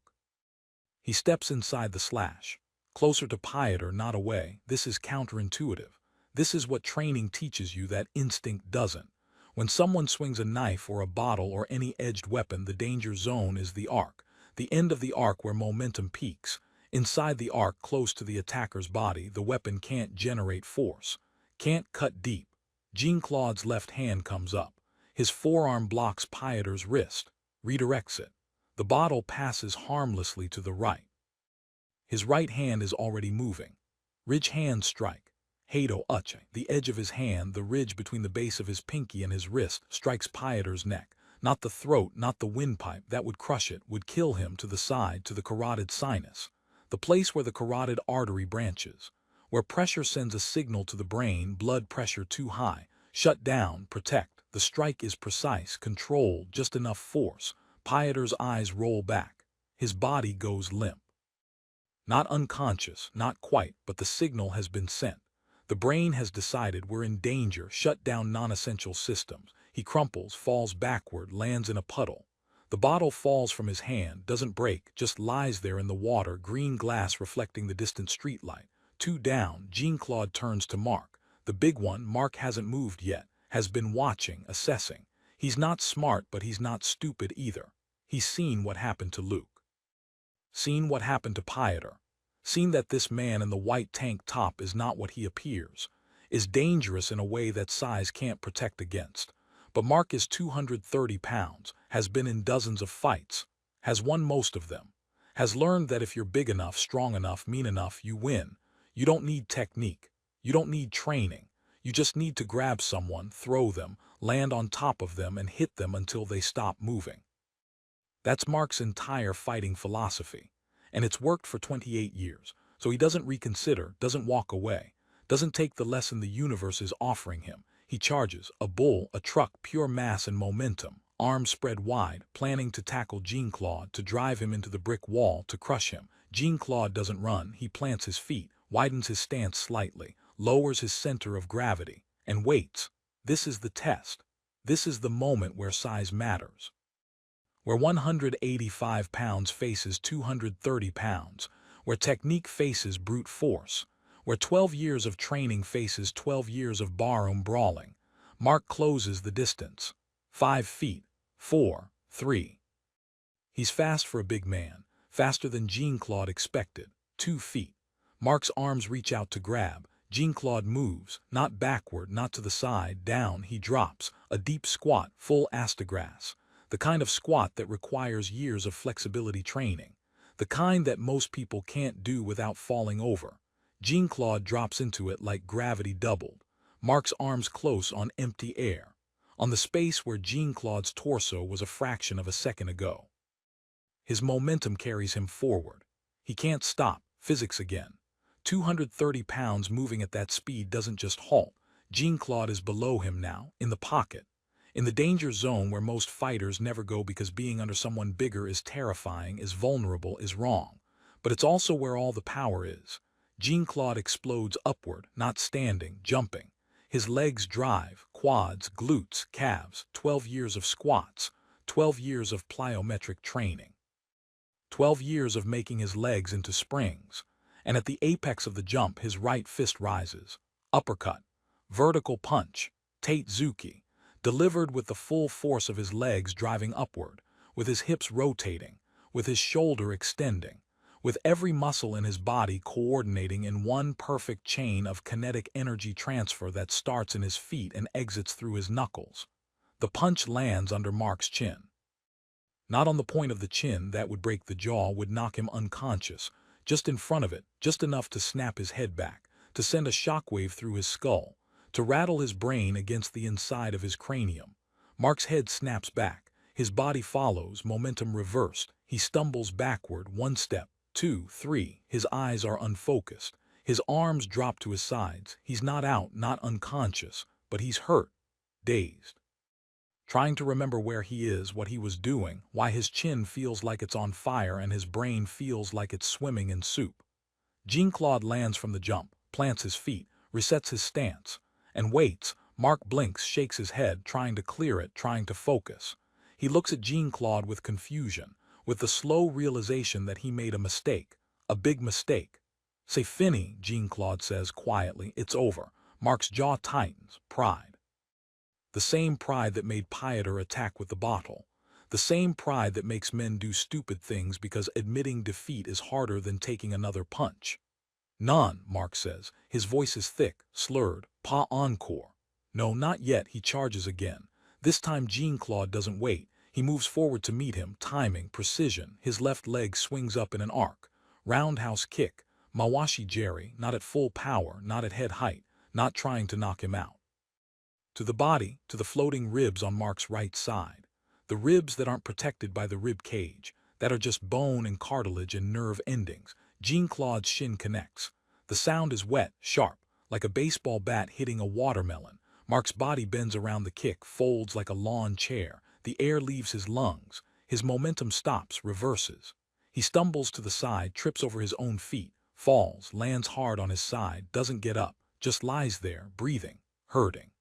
He steps inside the slash, closer to Pieter, not away. This is counterintuitive. This is what training teaches you that instinct doesn't. When someone swings a knife or a bottle or any edged weapon, the danger zone is the arc, the end of the arc where momentum peaks. Inside the arc, close to the attacker's body, the weapon can't generate force, can't cut deep. Jean-Claude's left hand comes up. His forearm blocks Pieter's wrist, redirects it. The bottle passes harmlessly to the right. His right hand is already moving. Ridge hand strike. Hado uche. The edge of his hand, the ridge between the base of his pinky and his wrist, strikes Pieter's neck. Not the throat, not the windpipe. That would crush it, would kill him, to the side, to the carotid sinus. The place where the carotid artery branches. Where pressure sends a signal to the brain, blood pressure too high. Shut down, protect. The strike is precise, controlled, just enough force. Pieter's eyes roll back. His body goes limp. Not unconscious, not quite, but the signal has been sent. The brain has decided we're in danger, shut down non-essential systems. He crumples, falls backward, lands in a puddle. The bottle falls from his hand, doesn't break, just lies there in the water, green glass reflecting the distant streetlight. 2 down, Jean-Claude turns to Mark. The big one. Mark hasn't moved yet, has been watching, assessing. He's not smart, but he's not stupid either. He's seen what happened to Luke. Seen what happened to Pieter. Seen that this man in the white tank top is not what he appears, is dangerous in a way that size can't protect against. But Mark is 230 pounds, has been in dozens of fights, has won most of them, has learned that if you're big enough, strong enough, mean enough, you win. You don't need technique. You don't need training. You just need to grab someone, throw them, land on top of them, and hit them until they stop moving. That's Mark's entire fighting philosophy. And it's worked for 28 years. So he doesn't reconsider, doesn't walk away, doesn't take the lesson the universe is offering him. He charges, a bull, a truck, pure mass and momentum, arms spread wide, planning to tackle Jean-Claude, to drive him into the brick wall, to crush him. Jean-Claude doesn't run. He plants his feet, widens his stance slightly, lowers his center of gravity, and waits. This is the test. This is the moment where size matters. Where 185 pounds faces 230 pounds, where technique faces brute force, where 12 years of training faces 12 years of barroom brawling. Mark closes the distance. 5 feet, 4, 3. He's fast for a big man, faster than Jean-Claude expected, 2 feet. Mark's arms reach out to grab. Jean-Claude moves, not backward, not to the side, down, he drops, a deep squat, full astegrass. The kind of squat that requires years of flexibility training. The kind that most people can't do without falling over. Jean-Claude drops into it like gravity doubled. Mark's arms close on empty air, on the space where Jean-Claude's torso was a fraction of a second ago. His momentum carries him forward. He can't stop, physics again. 230 pounds moving at that speed doesn't just halt. Jean-Claude is below him now, in the pocket. In the danger zone where most fighters never go because being under someone bigger is terrifying, is vulnerable, is wrong. But it's also where all the power is. Jean-Claude explodes upward, not standing, jumping. His legs drive, quads, glutes, calves, 12 years of squats, 12 years of plyometric training. 12 years of making his legs into springs. And at the apex of the jump, his right fist rises. Uppercut. Vertical punch. Tate-zuki. Delivered with the full force of his legs driving upward, with his hips rotating, with his shoulder extending, with every muscle in his body coordinating in one perfect chain of kinetic energy transfer that starts in his feet and exits through his knuckles. The punch lands under Mark's chin. Not on the point of the chin that would break the jaw, would knock him unconscious, just in front of it, just enough to snap his head back, to send a shockwave through his skull, to rattle his brain against the inside of his cranium. Mark's head snaps back, his body follows, momentum reversed. He stumbles backward, 1 step, 2, 3, his eyes are unfocused. His arms drop to his sides. He's not out, not unconscious, but he's hurt, dazed. Trying to remember where he is, what he was doing, why his chin feels like it's on fire and his brain feels like it's swimming in soup. Jean-Claude lands from the jump, plants his feet, resets his stance, and waits. Mark blinks, shakes his head, trying to clear it, trying to focus. He looks at Jean-Claude with confusion, with the slow realization that he made a mistake, a big mistake. "C'est fini," Jean-Claude says quietly, "it's over." Mark's jaw tightens, pride. The same pride that made Pieter attack with the bottle. The same pride that makes men do stupid things because admitting defeat is harder than taking another punch. "None," Mark says. His voice is thick, slurred. "Pas encore." "No, not yet." He charges again. This time Jean-Claude doesn't wait. He moves forward to meet him, timing, precision. His left leg swings up in an arc. Roundhouse kick. Mawashi Jerry, not at full power, not at head height, not trying to knock him out. To the body, to the floating ribs on Mark's right side. The ribs that aren't protected by the rib cage, that are just bone and cartilage and nerve endings. Jean-Claude's shin connects. The sound is wet, sharp, like a baseball bat hitting a watermelon. Mark's body bends around the kick, folds like a lawn chair. The air leaves his lungs. His momentum stops, reverses. He stumbles to the side, trips over his own feet, falls, lands hard on his side, doesn't get up, just lies there, breathing, hurting.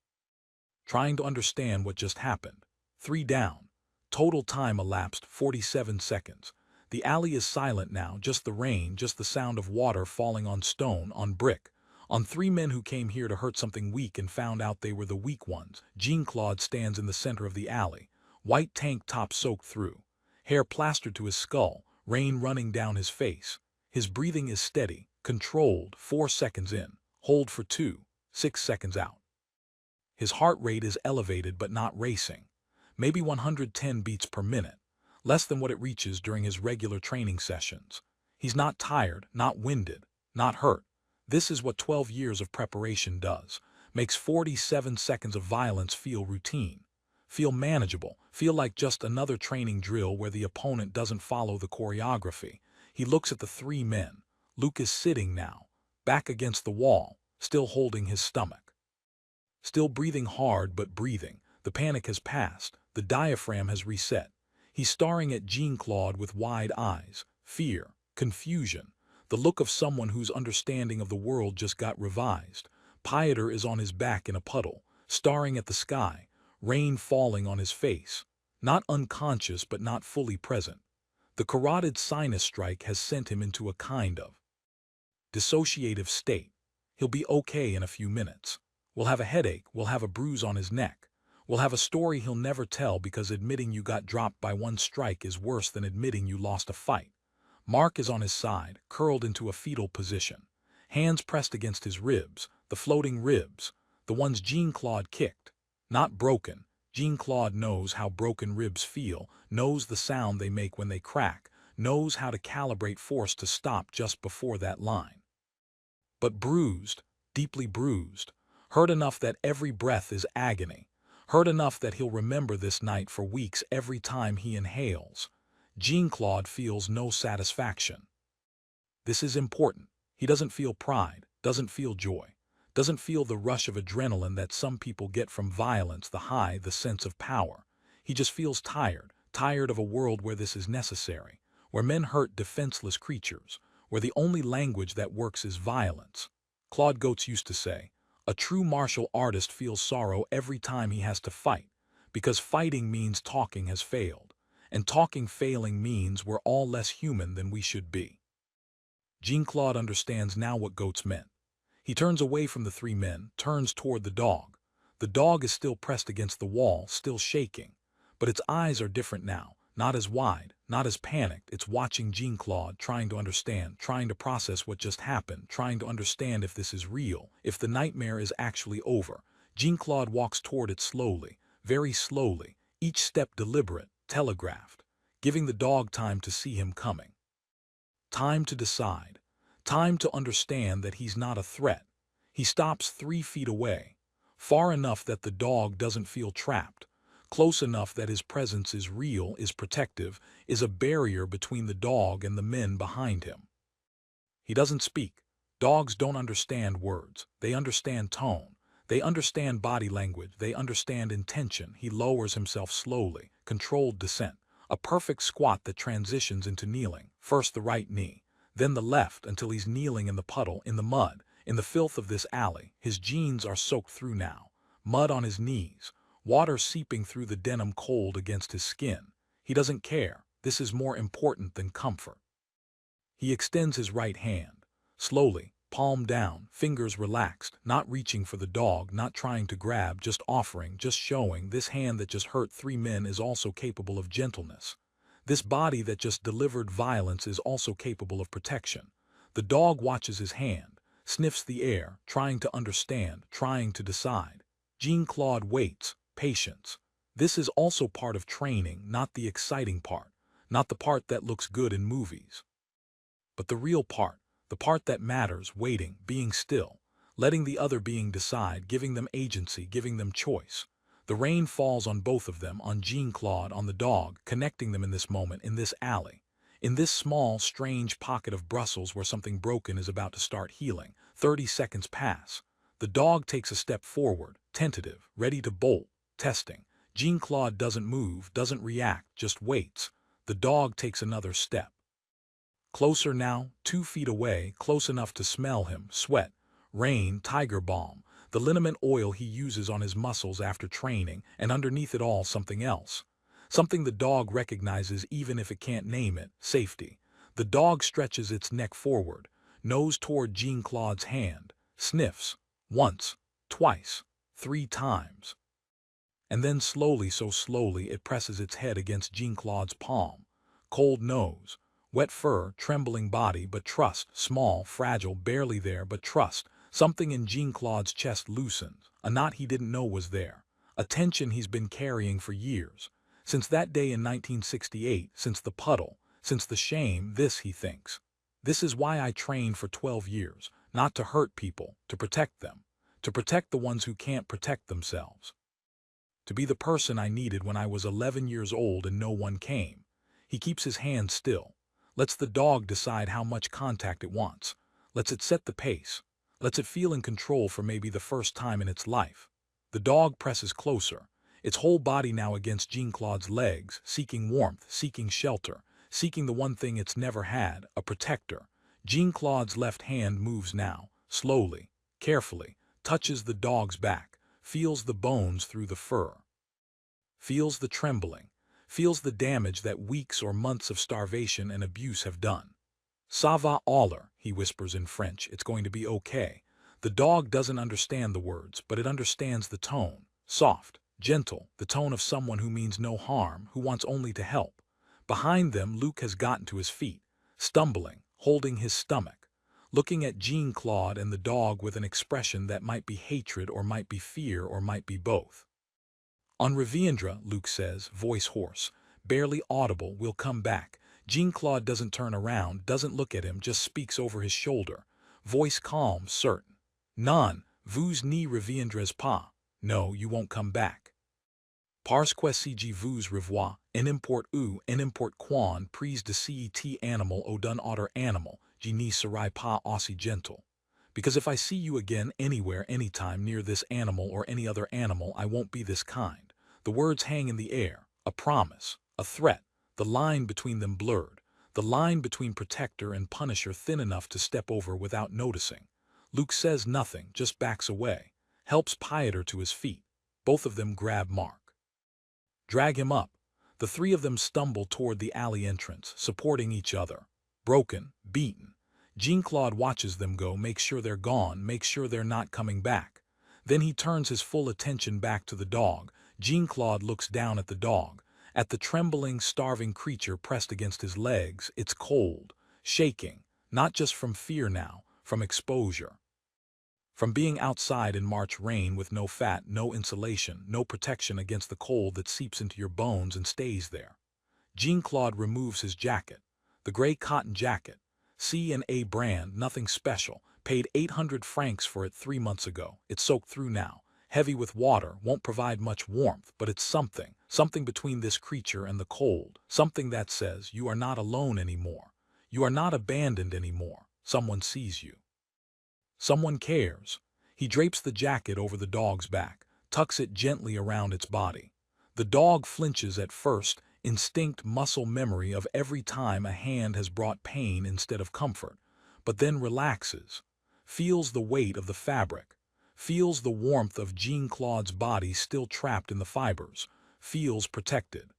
Trying to understand what just happened. 3 down. Total time elapsed 47 seconds. The alley is silent now, just the rain, just the sound of water falling on stone, on brick, on 3 men who came here to hurt something weak and found out they were the weak ones. Jean-Claude stands in the center of the alley, white tank top soaked through, hair plastered to his skull, rain running down his face. His breathing is steady, controlled, 4 seconds in, hold for 2, 6 seconds out. His heart rate is elevated but not racing, maybe 110 beats per minute, less than what it reaches during his regular training sessions. He's not tired, not winded, not hurt. This is what 12 years of preparation does. Makes 47 seconds of violence feel routine, feel manageable, feel like just another training drill where the opponent doesn't follow the choreography. He looks at the 3 men. Luke is sitting now, back against the wall, still holding his stomach. Still breathing hard but breathing. The panic has passed. The diaphragm has reset. He's staring at Jean-Claude with wide eyes, fear, confusion, the look of someone whose understanding of the world just got revised. Pieter is on his back in a puddle, staring at the sky, rain falling on his face. Not unconscious but not fully present. The carotid sinus strike has sent him into a kind of dissociative state. He'll be okay in a few minutes. We'll have a headache, we'll have a bruise on his neck. will have a story he'll never tell because admitting you got dropped by one strike is worse than admitting you lost a fight. Mark is on his side, curled into a fetal position. Hands pressed against his ribs, the floating ribs, the ones Jean-Claude kicked. Not broken. Jean-Claude knows how broken ribs feel, knows the sound they make when they crack, knows how to calibrate force to stop just before that line. But bruised, deeply bruised, hurt enough that every breath is agony, hurt enough that he'll remember this night for weeks every time he inhales. Jean-Claude feels no satisfaction. This is important. He doesn't feel pride, doesn't feel joy, doesn't feel the rush of adrenaline that some people get from violence, the high, the sense of power. He just feels tired, tired of a world where this is necessary, where men hurt defenseless creatures, where the only language that works is violence. Claude Gautz used to say, "A true martial artist feels sorrow every time he has to fight, because fighting means talking has failed, and talking failing means we're all less human than we should be." Jean-Claude understands now what Gautz meant. He turns away from the three men, turns toward the dog. The dog is still pressed against the wall, still shaking, but its eyes are different now, not as wide, not as panicked. It's watching Jean-Claude, trying to understand, trying to process what just happened, trying to understand if this is real, if the nightmare is actually over. Jean-Claude walks toward it slowly, very slowly, each step deliberate, telegraphed, giving the dog time to see him coming. Time to decide, time to understand that he's not a threat. He stops 3 feet away, far enough that the dog doesn't feel trapped, close enough that his presence is real, is protective, is a barrier between the dog and the men behind him. He doesn't speak. Dogs don't understand words. They understand tone. They understand body language. They understand intention. He lowers himself slowly, controlled descent. A perfect squat that transitions into kneeling. First the right knee, then the left until he's kneeling in the puddle, in the mud, in the filth of this alley. His jeans are soaked through now. Mud on his knees, water seeping through the denim cold against his skin. He doesn't care. This is more important than comfort. He extends his right hand, slowly, palm down, fingers relaxed, not reaching for the dog, not trying to grab, just offering, just showing. This hand that just hurt 3 men is also capable of gentleness. This body that just delivered violence is also capable of protection. The dog watches his hand, sniffs the air, trying to understand, trying to decide. Jean-Claude waits, patience. This is also part of training, not the exciting part, not the part that looks good in movies, but the real part. The part that matters, waiting, being still, letting the other being decide, giving them agency, giving them choice. The rain falls on both of them, on Jean-Claude, on the dog, connecting them in this moment, in this alley, in this small, strange pocket of Brussels where something broken is about to start healing. 30 seconds pass. The dog takes a step forward, tentative, ready to bolt, testing. Jean-Claude doesn't move, doesn't react, just waits. The dog takes another step. Closer now, 2 feet away, close enough to smell him, sweat, rain, tiger balm, the liniment oil he uses on his muscles after training, and underneath it all something else. Something the dog recognizes even if it can't name it, safety. The dog stretches its neck forward, nose toward Jean-Claude's hand, sniffs, once, twice, 3 times. And then slowly, so slowly, it presses its head against Jean-Claude's palm. Cold nose, wet fur, trembling body, but trust, small, fragile, barely there, but trust. Something in Jean-Claude's chest loosens, a knot he didn't know was there, a tension he's been carrying for years. Since that day in 1968, since the puddle, since the shame, this, he thinks. This is why I trained for 12 years, not to hurt people, to protect them, to protect the ones who can't protect themselves. To be the person I needed when I was 11 years old and no one came. He keeps his hand still. Lets the dog decide how much contact it wants. Lets it set the pace. Lets it feel in control for maybe the first time in its life. The dog presses closer, its whole body now against Jean-Claude's legs, seeking warmth, seeking shelter, seeking the one thing it's never had, a protector. Jean-Claude's left hand moves now, slowly, carefully, touches the dog's back, feels the bones through the fur. Feels the trembling. Feels the damage that weeks or months of starvation and abuse have done. "Ça va aller," he whispers in French, "it's going to be okay." The dog doesn't understand the words, but it understands the tone. Soft, gentle, the tone of someone who means no harm, who wants only to help. Behind them, Luke has gotten to his feet, stumbling, holding his stomach, looking at Jean-Claude and the dog with an expression that might be hatred or might be fear or might be both. On reviendra, Luke says, voice hoarse, barely audible, we'll come back. Jean-Claude doesn't turn around, doesn't look at him, just speaks over his shoulder. Voice calm, certain. Non, vous ne reviendrez pas. No, you won't come back. Parce que si je vous revois, en import où, en import quan, prise de cet animal ou d'un autre animal, je ne serai pas aussi gentle. Because if I see you again anywhere, anytime near this animal or any other animal, I won't be this kind. The words hang in the air, a promise, a threat, the line between them blurred, the line between protector and punisher thin enough to step over without noticing. Luke says nothing, just backs away, helps Pieter to his feet. Both of them grab Mark. Drag him up. The three of them stumble toward the alley entrance, supporting each other. Broken, beaten. Jean-Claude watches them go, makes sure they're gone, makes sure they're not coming back. Then he turns his full attention back to the dog. Jean-Claude looks down at the dog, at the trembling, starving creature pressed against his legs. It's cold, shaking, not just from fear now, from exposure. From being outside in March rain with no fat, no insulation, no protection against the cold that seeps into your bones and stays there. Jean-Claude removes his jacket, the gray cotton jacket, C&A brand, nothing special, paid 800 francs for it 3 months ago. It's soaked through now, heavy with water, won't provide much warmth, but it's something between this creature and the cold, something that says you are not alone anymore. You are not abandoned anymore. Someone sees you. Someone cares. He drapes the jacket over the dog's back, tucks it gently around its body. The dog flinches at first, instinct muscle memory of every time a hand has brought pain instead of comfort, but then relaxes, feels the weight of the fabric, feels the warmth of Jean-Claude's body still trapped in the fibers, feels protected.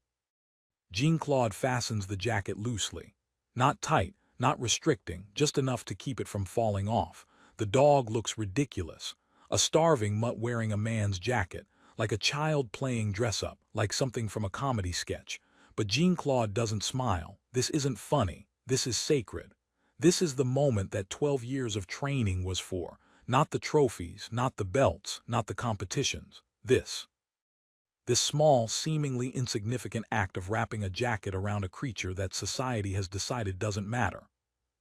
Jean-Claude fastens the jacket loosely. Not tight, not restricting, just enough to keep it from falling off. The dog looks ridiculous, a starving mutt wearing a man's jacket, like a child playing dress-up, like something from a comedy sketch. But Jean-Claude doesn't smile. This isn't funny. This is sacred. This is the moment that 12 years of training was for. Not the trophies, not the belts, not the competitions. This small, seemingly insignificant act of wrapping a jacket around a creature that society has decided doesn't matter.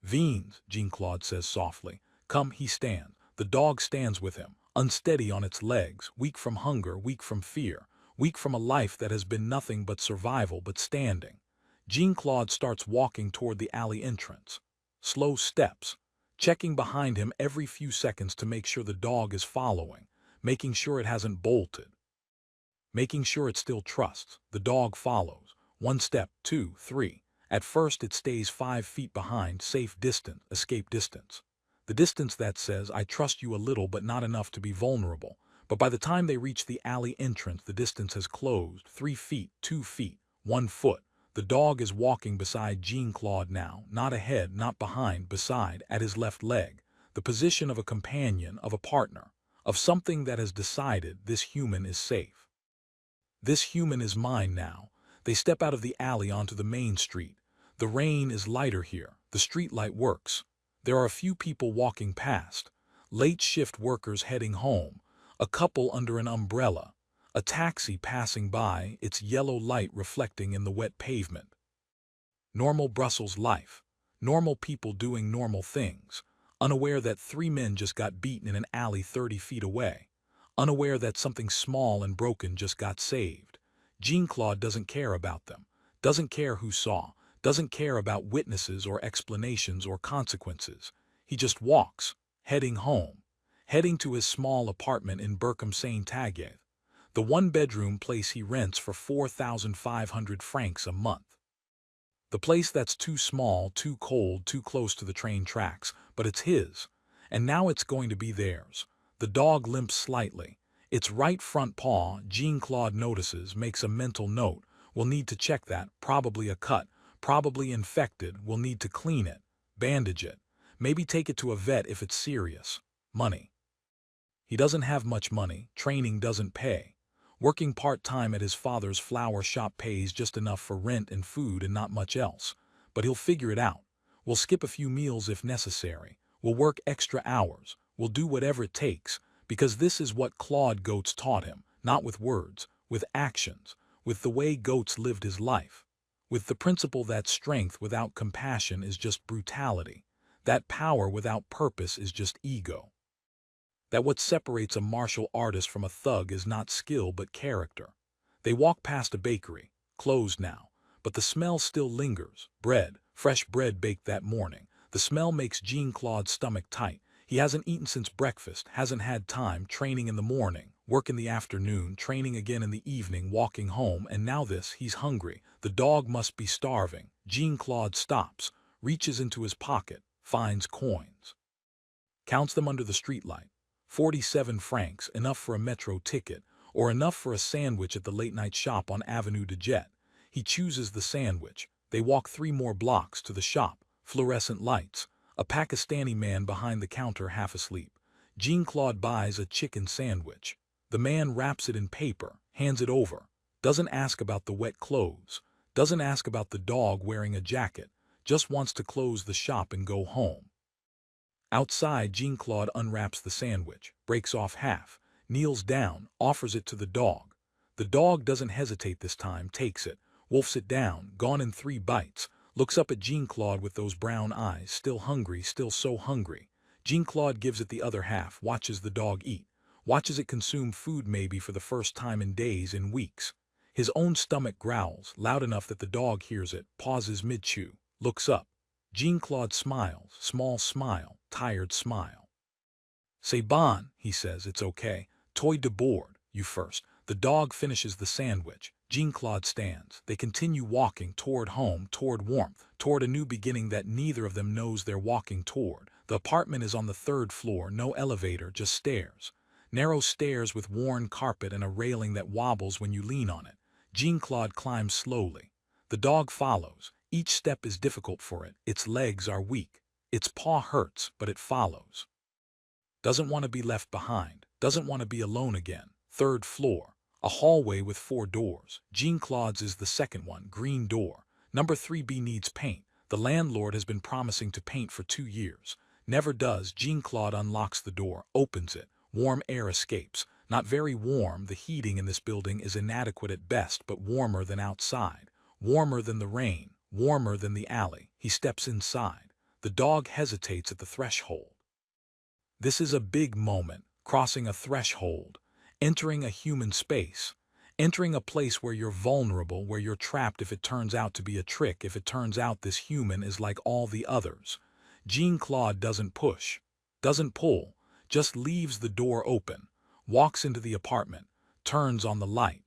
Viens, Jean-Claude says softly. Come, he stands. The dog stands with him, unsteady on its legs, weak from hunger, weak from fear, weak from a life that has been nothing but survival, but standing. Jean-Claude starts walking toward the alley entrance. Slow steps, checking behind him every few seconds to make sure the dog is following, making sure it hasn't bolted, making sure it still trusts. The dog follows. 1 step, 2, 3. At first it stays 5 feet behind, safe distance, escape distance. The distance that says, I trust you a little but not enough to be vulnerable. But by the time they reach the alley entrance, the distance has closed. 3 feet, 2 feet, 1 foot. The dog is walking beside Jean-Claude now, not ahead, not behind, beside, at his left leg. The position of a companion, of a partner, of something that has decided this human is safe. This human is mine now. They step out of the alley onto the main street. The rain is lighter here. The streetlight works. There are a few people walking past, late shift workers heading home, a couple under an umbrella, a taxi passing by, its yellow light reflecting in the wet pavement. Normal Brussels life, normal people doing normal things, unaware that 3 men just got beaten in an alley 30 feet away, unaware that something small and broken just got saved. Jean-Claude doesn't care about them, doesn't care who saw, doesn't care about witnesses or explanations or consequences. He just walks, heading home, heading to his small apartment in Berkham-Saint-Agathe, the 1-bedroom place he rents for 4,500 francs a month. The place that's too small, too cold, too close to the train tracks, but it's his, and now it's going to be theirs. The dog limps slightly. Its right front paw, Jean-Claude notices, makes a mental note. We'll need to check that, probably a cut. Probably infected, we'll need to clean it, bandage it, maybe take it to a vet if it's serious. Money. He doesn't have much money, training doesn't pay. Working part-time at his father's flower shop pays just enough for rent and food and not much else. But he'll figure it out. We'll skip a few meals if necessary. We'll work extra hours. We'll do whatever it takes, because this is what Claude Goats taught him, not with words, with actions, with the way Goats lived his life, with the principle that strength without compassion is just brutality, that power without purpose is just ego, that what separates a martial artist from a thug is not skill but character. They walk past a bakery, closed now, but the smell still lingers. Bread, fresh bread baked that morning. The smell makes Jean-Claude's stomach tight. He hasn't eaten since breakfast, hasn't had time, training in the morning, work in the afternoon, training again in the evening, walking home, and now this, he's hungry. The dog must be starving. Jean-Claude stops, reaches into his pocket, finds coins. Counts them under the streetlight. 47 francs, enough for a metro ticket, or enough for a sandwich at the late-night shop on Avenue de Jet. He chooses the sandwich. They walk 3 more blocks to the shop. Fluorescent lights. A Pakistani man behind the counter half asleep. Jean-Claude buys a chicken sandwich. The man wraps it in paper, hands it over. Doesn't ask about the wet clothes. Doesn't ask about the dog wearing a jacket. Just wants to close the shop and go home. Outside, Jean-Claude unwraps the sandwich, breaks off half, kneels down, offers it to the dog. The dog doesn't hesitate this time, takes it, wolfs it down, gone in 3 bites. Looks up at Jean-Claude with those brown eyes, still hungry, still so hungry. Jean-Claude gives it the other half, watches the dog eat, watches it consume food maybe for the first time in days, in weeks. His own stomach growls, loud enough that the dog hears it, pauses mid-chew, looks up. Jean-Claude smiles, small smile, tired smile. "C'est bon," he says, "it's okay. Toi d'abord, you first." The dog finishes the sandwich. Jean-Claude stands. They continue walking toward home, toward warmth, toward a new beginning that neither of them knows they're walking toward. The apartment is on the 3rd floor, no elevator, just stairs. Narrow stairs with worn carpet and a railing that wobbles when you lean on it. Jean-Claude climbs slowly. The dog follows. Each step is difficult for it. Its legs are weak. Its paw hurts, but it follows. Doesn't want to be left behind. Doesn't want to be alone again. 3rd floor. A hallway with 4 doors. Jean-Claude's is the second one, green door. Number 3B needs paint. The landlord has been promising to paint for 2 years. Never does. Jean-Claude unlocks the door, opens it. Warm air escapes. Not very warm. The heating in this building is inadequate at best, but warmer than outside. Warmer than the rain. Warmer than the alley. He steps inside. The dog hesitates at the threshold. This is a big moment, crossing a threshold. Entering a human space, entering a place where you're vulnerable, where you're trapped if it turns out to be a trick, if it turns out this human is like all the others. Jean-Claude doesn't push, doesn't pull, just leaves the door open, walks into the apartment, turns on the light.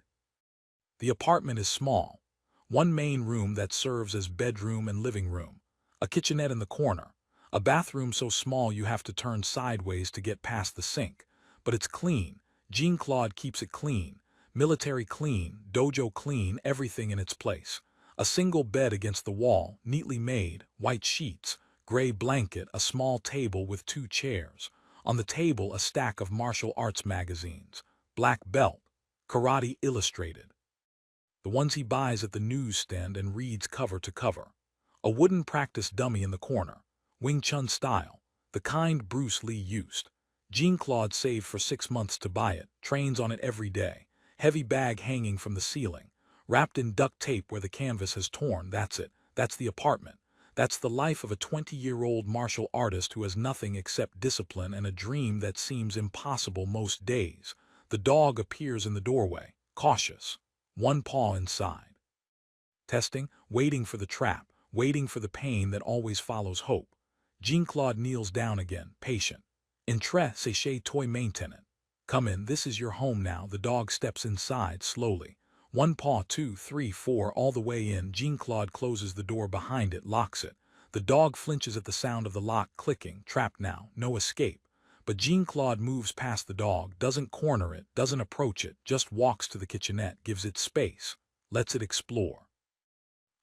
The apartment is small. 1 main room that serves as bedroom and living room, a kitchenette in the corner, a bathroom so small you have to turn sideways to get past the sink, but it's clean. Jean-Claude keeps it clean, military clean, dojo clean, everything in its place. A single bed against the wall, neatly made, white sheets, gray blanket, a small table with 2 chairs. On the table, a stack of martial arts magazines, Black Belt, Karate Illustrated. The ones he buys at the newsstand and reads cover to cover. A wooden practice dummy in the corner, Wing Chun style, the kind Bruce Lee used. Jean-Claude saved for 6 months to buy it, trains on it every day. Heavy bag hanging from the ceiling, wrapped in duct tape where the canvas has torn. That's it. That's the apartment. That's the life of a 20-year-old martial artist who has nothing except discipline and a dream that seems impossible most days. The dog appears in the doorway, cautious, 1 paw inside. Testing, waiting for the trap, waiting for the pain that always follows hope. Jean-Claude kneels down again, patient. Entre, c'est toi maintenant. Come in, this is your home now. The dog steps inside, slowly. 1 paw, 2, 3, 4, all the way in. Jean-Claude closes the door behind it, locks it. The dog flinches at the sound of the lock clicking, trapped now, no escape. But Jean-Claude moves past the dog, doesn't corner it, doesn't approach it, just walks to the kitchenette, gives it space, lets it explore.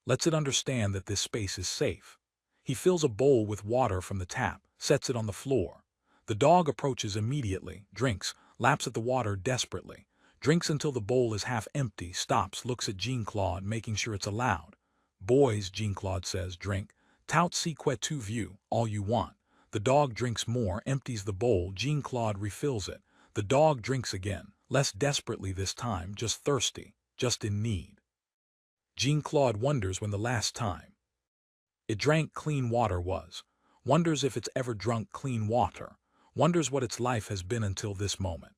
Lets it understand that this space is safe. He fills a bowl with water from the tap, sets it on the floor. The dog approaches immediately, drinks, laps at the water desperately, Drinks until the bowl is half empty, stops, looks at Jean-Claude, making sure it's allowed. Boys, Jean-Claude says, drink. Tout si que tu veux, all you want. The dog drinks more, empties the bowl, Jean-Claude refills it. The dog drinks again, less desperately this time, just thirsty, just in need. Jean-Claude wonders when the last time it drank clean water was. Wonders if it's ever drunk clean water. Wonders what its life has been until this moment.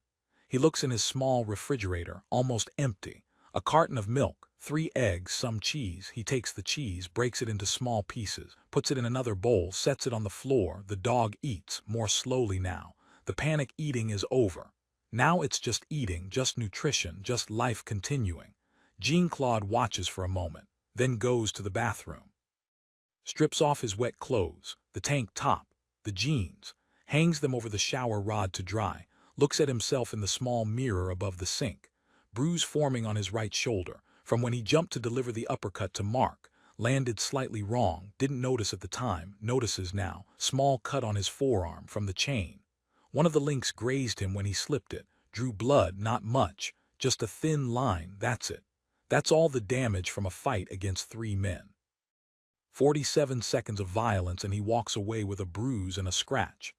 He looks in his small refrigerator, almost empty. A carton of milk, 3 eggs, some cheese. He takes the cheese, breaks it into small pieces, puts it in another bowl, sets it on the floor. The dog eats, more slowly now. The panic eating is over. Now it's just eating, just nutrition, just life continuing. Jean-Claude watches for a moment, then goes to the bathroom. Strips off his wet clothes, the tank top, the jeans, hangs them over the shower rod to dry, looks at himself in the small mirror above the sink. Bruise forming on his right shoulder, from when he jumped to deliver the uppercut to Mark. Landed slightly wrong, didn't notice at the time, notices now. Small cut on his forearm from the chain. One of the links grazed him when he slipped it. Drew blood, not much, just a thin line, that's it. That's all the damage from a fight against 3 men. 47 seconds of violence and he walks away with a bruise and a scratch.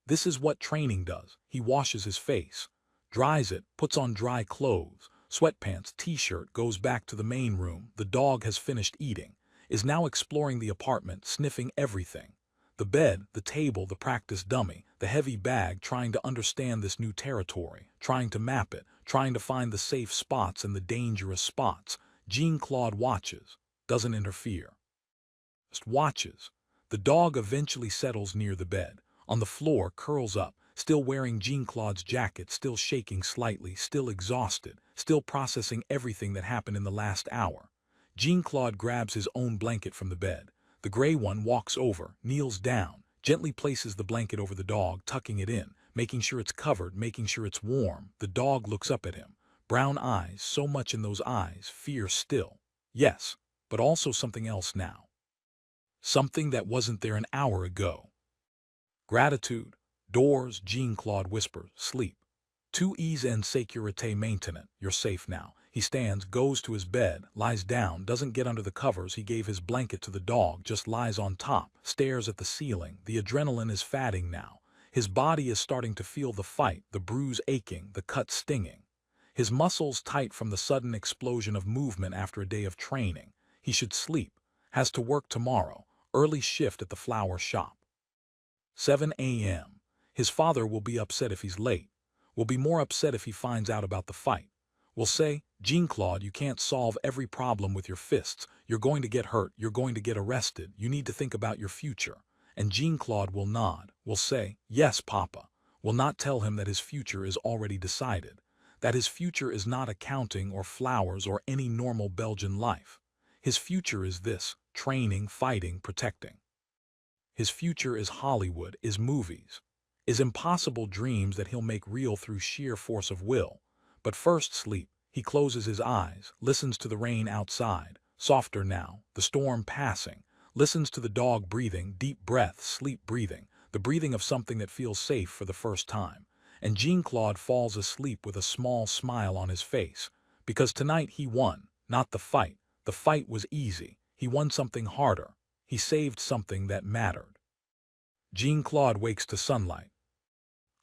This is what training does. He washes his face, dries it, puts on dry clothes, sweatpants, t-shirt, goes back to the main room. The dog has finished eating, is now exploring the apartment, sniffing everything. The bed, the table, the practice dummy, the heavy bag, trying to understand this new territory, trying to map it, trying to find the safe spots and the dangerous spots. Jean-Claude watches, doesn't interfere. Just watches. The dog eventually settles near the bed. On the floor, curls up, still wearing Jean-Claude's jacket, still shaking slightly, still exhausted, still processing everything that happened in the last hour. Jean-Claude grabs his own blanket from the bed. The gray one walks over, kneels down, gently places the blanket over the dog, tucking it in, making sure it's covered, making sure it's warm. The dog looks up at him. Brown eyes, so much in those eyes, fear still. Yes, but also something else now. Something that wasn't there an hour ago. Gratitude. Doors, Jean-Claude whispers, sleep. Tu es en sécurité maintenant, you're safe now. He stands, goes to his bed, lies down, doesn't get under the covers. He gave his blanket to the dog, just lies on top, stares at the ceiling. The adrenaline is fatting now. His body is starting to feel the fight, the bruise aching, the cut stinging. His muscles tight from the sudden explosion of movement after a day of training. He should sleep, has to work tomorrow. Early shift at the flower shop. 7 a.m. His father will be upset if he's late. Will be more upset if he finds out about the fight. Will say, Jean-Claude, you can't solve every problem with your fists. You're going to get hurt. You're going to get arrested. You need to think about your future. And Jean-Claude will nod, will say, yes, Papa. Will not tell him that his future is already decided. That his future is not accounting or flowers or any normal Belgian life. His future is this, training, fighting, protecting. His future is Hollywood, is movies, is impossible dreams that he'll make real through sheer force of will. But first sleep. He closes his eyes, listens to the rain outside, softer now, the storm passing, listens to the dog breathing, deep breath, sleep breathing, the breathing of something that feels safe for the first time. And Jean-Claude falls asleep with a small smile on his face, because tonight he won, not the fight. The fight was easy. He won something harder. He saved something that mattered. Jean-Claude wakes to sunlight.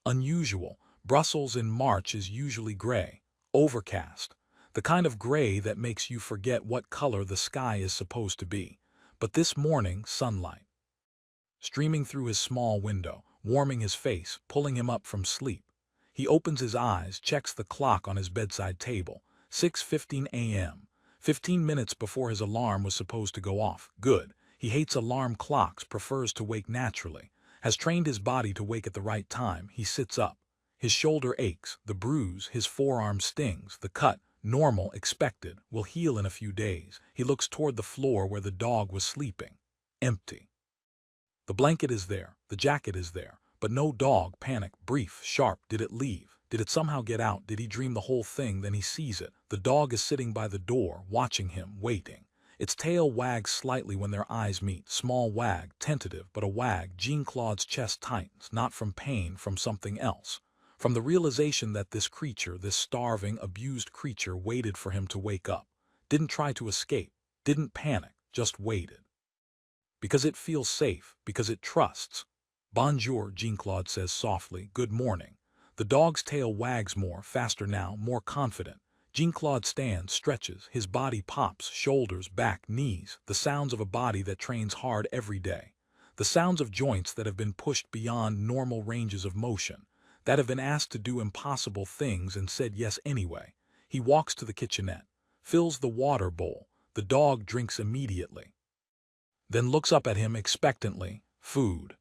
Unusual. Brussels in March is usually gray, overcast, the kind of gray that makes you forget what color the sky is supposed to be. But this morning, sunlight. Streaming through his small window, warming his face, pulling him up from sleep. He opens his eyes, checks the clock on his bedside table. 6:15 a.m. 15 minutes before his alarm was supposed to go off. Good. He hates alarm clocks, prefers to wake naturally. Has trained his body to wake at the right time. He sits up. His shoulder aches, the bruise, his forearm stings, the cut, normal, expected, will heal in a few days. He looks toward the floor where the dog was sleeping. Empty. The blanket is there, the jacket is there, but no dog. Panic, brief, sharp. Did it leave? Did it somehow get out? Did he dream the whole thing? Then he sees it. The dog is sitting by the door, watching him, waiting. Its tail wags slightly when their eyes meet. Small wag, tentative, but a wag. Jean-Claude's chest tightens, not from pain, from something else. From the realization that this creature, this starving, abused creature, waited for him to wake up, didn't try to escape, didn't panic, just waited. Because it feels safe, because it trusts. Bonjour, Jean-Claude says softly, good morning. The dog's tail wags more, faster now, more confident. Jean-Claude stands, stretches, his body pops, shoulders, back, knees, the sounds of a body that trains hard every day. The sounds of joints that have been pushed beyond normal ranges of motion, that have been asked to do impossible things and said yes anyway. He walks to the kitchenette, fills the water bowl. The dog drinks immediately, then looks up at him expectantly. Food.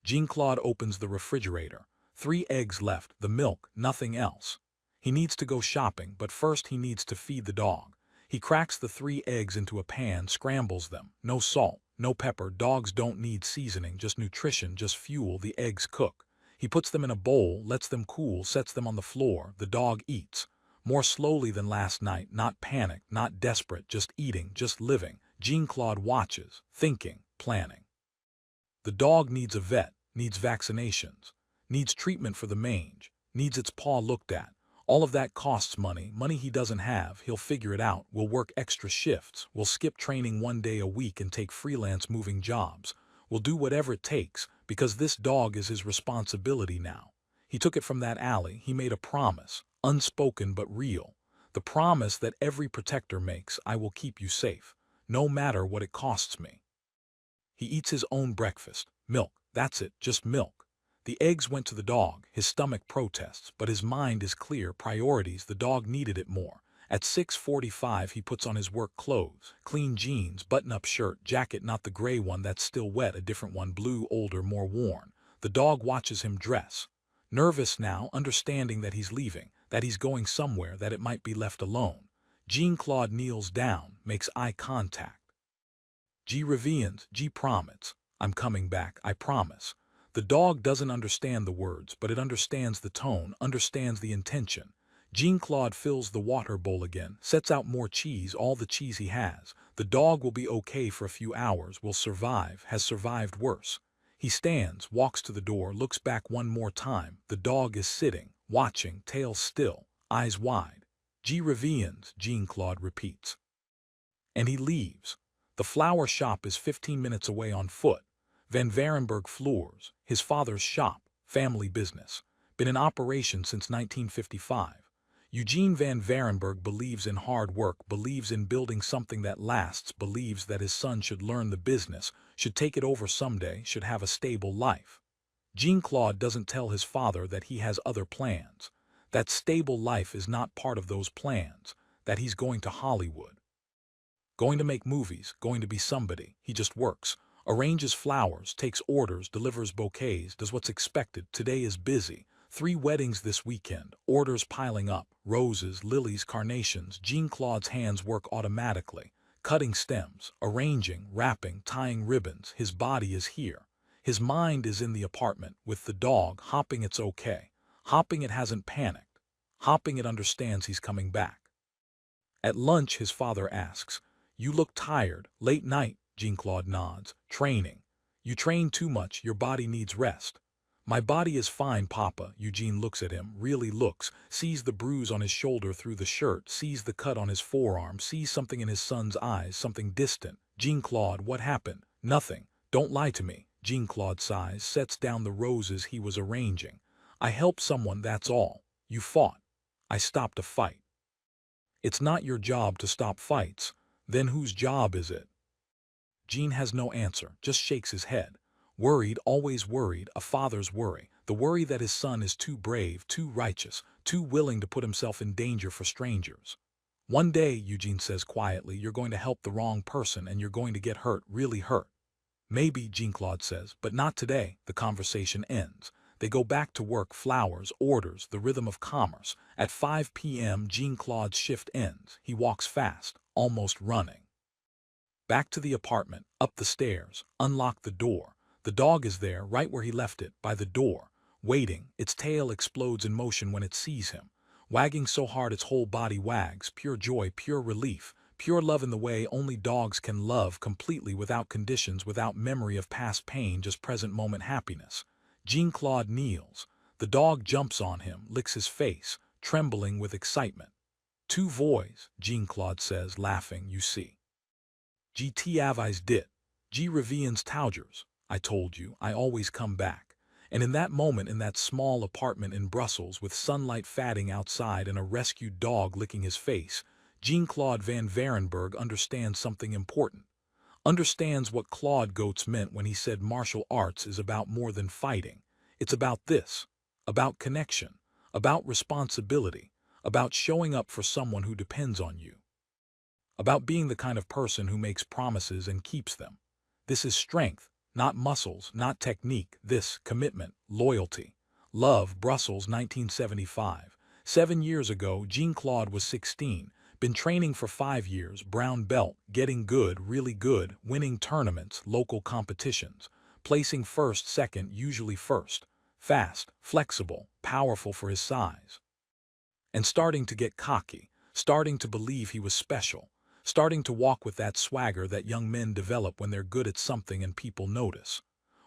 Jean-Claude opens the refrigerator. 3 eggs left, the milk, nothing else. He needs to go shopping, but first he needs to feed the dog. He cracks the 3 eggs into a pan, scrambles them. No salt, no pepper. Dogs don't need seasoning, just nutrition, just fuel. The eggs cook. He puts them in a bowl, lets them cool, sets them on the floor. The dog eats. More slowly than last night, not panicked, not desperate, just eating, just living. Jean-Claude watches, thinking, planning. The dog needs a vet, needs vaccinations, needs treatment for the mange, needs its paw looked at. All of that costs money, money he doesn't have. He'll figure it out. We'll work extra shifts. We'll skip training 1 day a week and take freelance moving jobs. We'll do whatever it takes, because this dog is his responsibility now. He took it from that alley. He made a promise, unspoken but real. The promise that every protector makes: I will keep you safe, no matter what it costs me. He eats his own breakfast. Milk, that's it, just milk. The eggs went to the dog. His stomach protests, but his mind is clear. Priorities. The dog needed it more. At 6:45 he puts on his work clothes. Clean jeans, button-up shirt, jacket, not the gray one that's still wet, a different one, blue, older, more worn. The dog watches him dress. Nervous now, understanding that he's leaving, that he's going somewhere, that it might be left alone. Jean-Claude kneels down, makes eye contact. Je reviens, je promets. I'm coming back, I promise. The dog doesn't understand the words, but it understands the tone, understands the intention. Jean-Claude fills the water bowl again, sets out more cheese, all the cheese he has. The dog will be okay for a few hours, will survive, has survived worse. He stands, walks to the door, looks back one more time. The dog is sitting, watching, tail still, eyes wide. Je reviens, Jean-Claude repeats. And he leaves. The flower shop is 15 minutes away on foot. Van Varenberg Floors, his father's shop, family business. Been in operation since 1955. Eugene Van Varenberg believes in hard work, believes in building something that lasts, believes that his son should learn the business, should take it over someday, should have a stable life. Jean-Claude doesn't tell his father that he has other plans, that stable life is not part of those plans, that he's going to Hollywood. Going to make movies, going to be somebody. He just works, arranges flowers, takes orders, delivers bouquets, does what's expected. Today is busy. 3 weddings this weekend, orders piling up, roses, lilies, carnations. Jean-Claude's hands work automatically, cutting stems, arranging, wrapping, tying ribbons. His body is here. His mind is in the apartment, with the dog, hopping it's okay, hopping it hasn't panicked, hopping it understands he's coming back. At lunch his father asks, "You look tired, late night?" Jean-Claude nods. "Training. You train too much, your body needs rest." "My body is fine, Papa." Eugene looks at him, really looks, sees the bruise on his shoulder through the shirt, sees the cut on his forearm, sees something in his son's eyes, something distant. "Jean-Claude, what happened?" "Nothing. Don't lie to me." Jean-Claude sighs, sets down the roses he was arranging. "I helped someone, that's all. You fought." "I stopped a fight." "It's not your job to stop fights." "Then whose job is it?" Jean has no answer, just shakes his head. Worried, always worried, a father's worry. The worry that his son is too brave, too righteous, too willing to put himself in danger for strangers. "One day," Eugene says quietly, "you're going to help the wrong person and you're going to get hurt, really hurt." "Maybe," Jean-Claude says, "but not today." The conversation ends. They go back to work, flowers, orders, the rhythm of commerce. At 5 p.m. Jean-Claude's shift ends. He walks fast, almost running. Back to the apartment, up the stairs, unlock the door. The dog is there, right where he left it, by the door, waiting. Its tail explodes in motion when it sees him, wagging so hard its whole body wags. Pure joy, pure relief, pure love in the way only dogs can love, completely, without conditions, without memory of past pain, just present moment happiness. Jean-Claude kneels. The dog jumps on him, licks his face, trembling with excitement. Two voies, Jean-Claude says, laughing, you see. Gt avis dit. G reviens toujours. I told you, I always come back. And in that moment, in that small apartment in Brussels, with sunlight fatting outside and a rescued dog licking his face, Jean-Claude Van Varenberg understands something important. Understands what Claude Goetz meant when he said martial arts is about more than fighting. It's about this. About connection. About responsibility. About showing up for someone who depends on you. About being the kind of person who makes promises and keeps them. This is strength, not muscles, not technique. This, commitment, loyalty. Love, Brussels, 1975. 7 years ago, Jean-Claude was 16. Been training for 5 years, brown belt, getting good, really good, winning tournaments, local competitions. Placing first, second, usually first. Fast, flexible, powerful for his size. And starting to get cocky, starting to believe he was special. Starting to walk with that swagger that young men develop when they're good at something and people notice.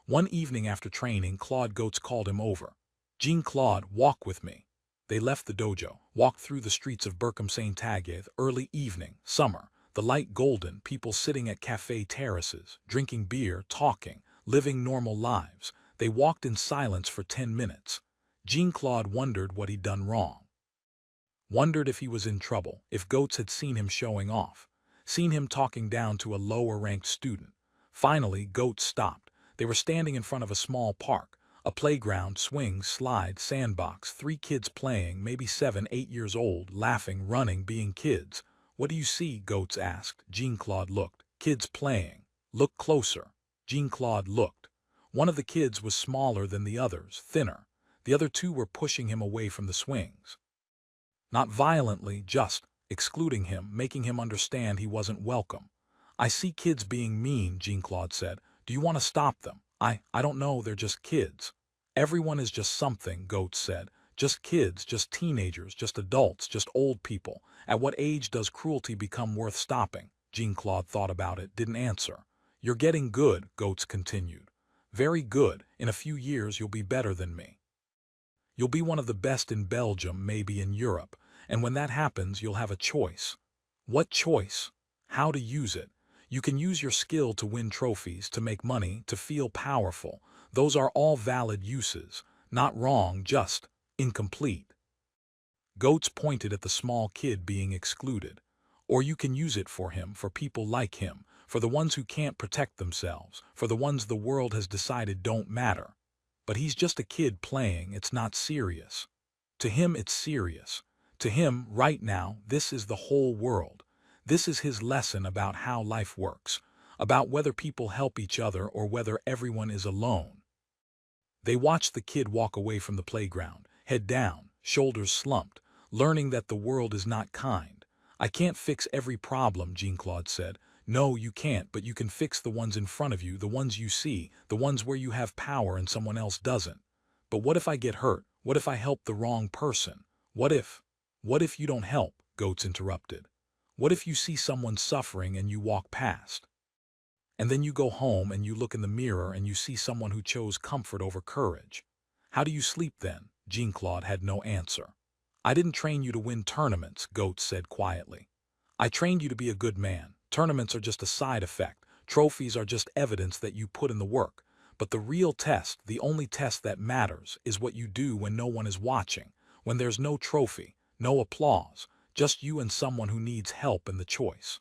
One evening after training, Claude Goetz called him over. Jean-Claude, walk with me. They left the dojo, walked through the streets of Berkham-Saint-Agathe, early evening, summer, the light golden, people sitting at cafe terraces, drinking beer, talking, living normal lives. They walked in silence for 10 minutes. Jean-Claude wondered what he'd done wrong. Wondered if he was in trouble, if Goetz had seen him showing off, seen him talking down to a lower-ranked student. Finally, Goetz stopped. They were standing in front of a small park, a playground, swings, slides, sandbox, 3 kids playing, maybe 7, 8 years old, laughing, running, being kids. What do you see? Goetz asked. Jean-Claude looked. Kids playing. Look closer. Jean-Claude looked. One of the kids was smaller than the others, thinner. The other 2 were pushing him away from the swings. Not violently, just excluding him, making him understand he wasn't welcome. I see kids being mean, Jean-Claude said. Do you want to stop them? I don't know, they're just kids. Everyone is just something, Goetz said. Just kids, just teenagers, just adults, just old people. At what age does cruelty become worth stopping? Jean-Claude thought about it, didn't answer. You're getting good, Goetz continued. Very good. In a few years you'll be better than me. You'll be one of the best in Belgium, maybe in Europe, and when that happens, you'll have a choice. What choice? How to use it. You can use your skill to win trophies, to make money, to feel powerful. Those are all valid uses. Not wrong, just incomplete. Goetz pointed at the small kid being excluded. Or you can use it for him, for people like him, for the ones who can't protect themselves, for the ones the world has decided don't matter. But he's just a kid playing, it's not serious. To him it's serious. To him, right now, this is the whole world. This is his lesson about how life works, about whether people help each other or whether everyone is alone. They watched the kid walk away from the playground, head down, shoulders slumped, learning that the world is not kind. I can't fix every problem, Jean-Claude said. No, you can't, but you can fix the ones in front of you, the ones you see, the ones where you have power and someone else doesn't. But what if I get hurt? What if I help the wrong person? What if you don't help? Goetz interrupted. What if you see someone suffering and you walk past? And then you go home and you look in the mirror and you see someone who chose comfort over courage. How do you sleep then? Jean-Claude had no answer. I didn't train you to win tournaments, Goetz said quietly. I trained you to be a good man. Tournaments are just a side effect. Trophies are just evidence that you put in the work. But the real test, the only test that matters, is what you do when no one is watching, when there's no trophy, no applause, just you and someone who needs help in the choice.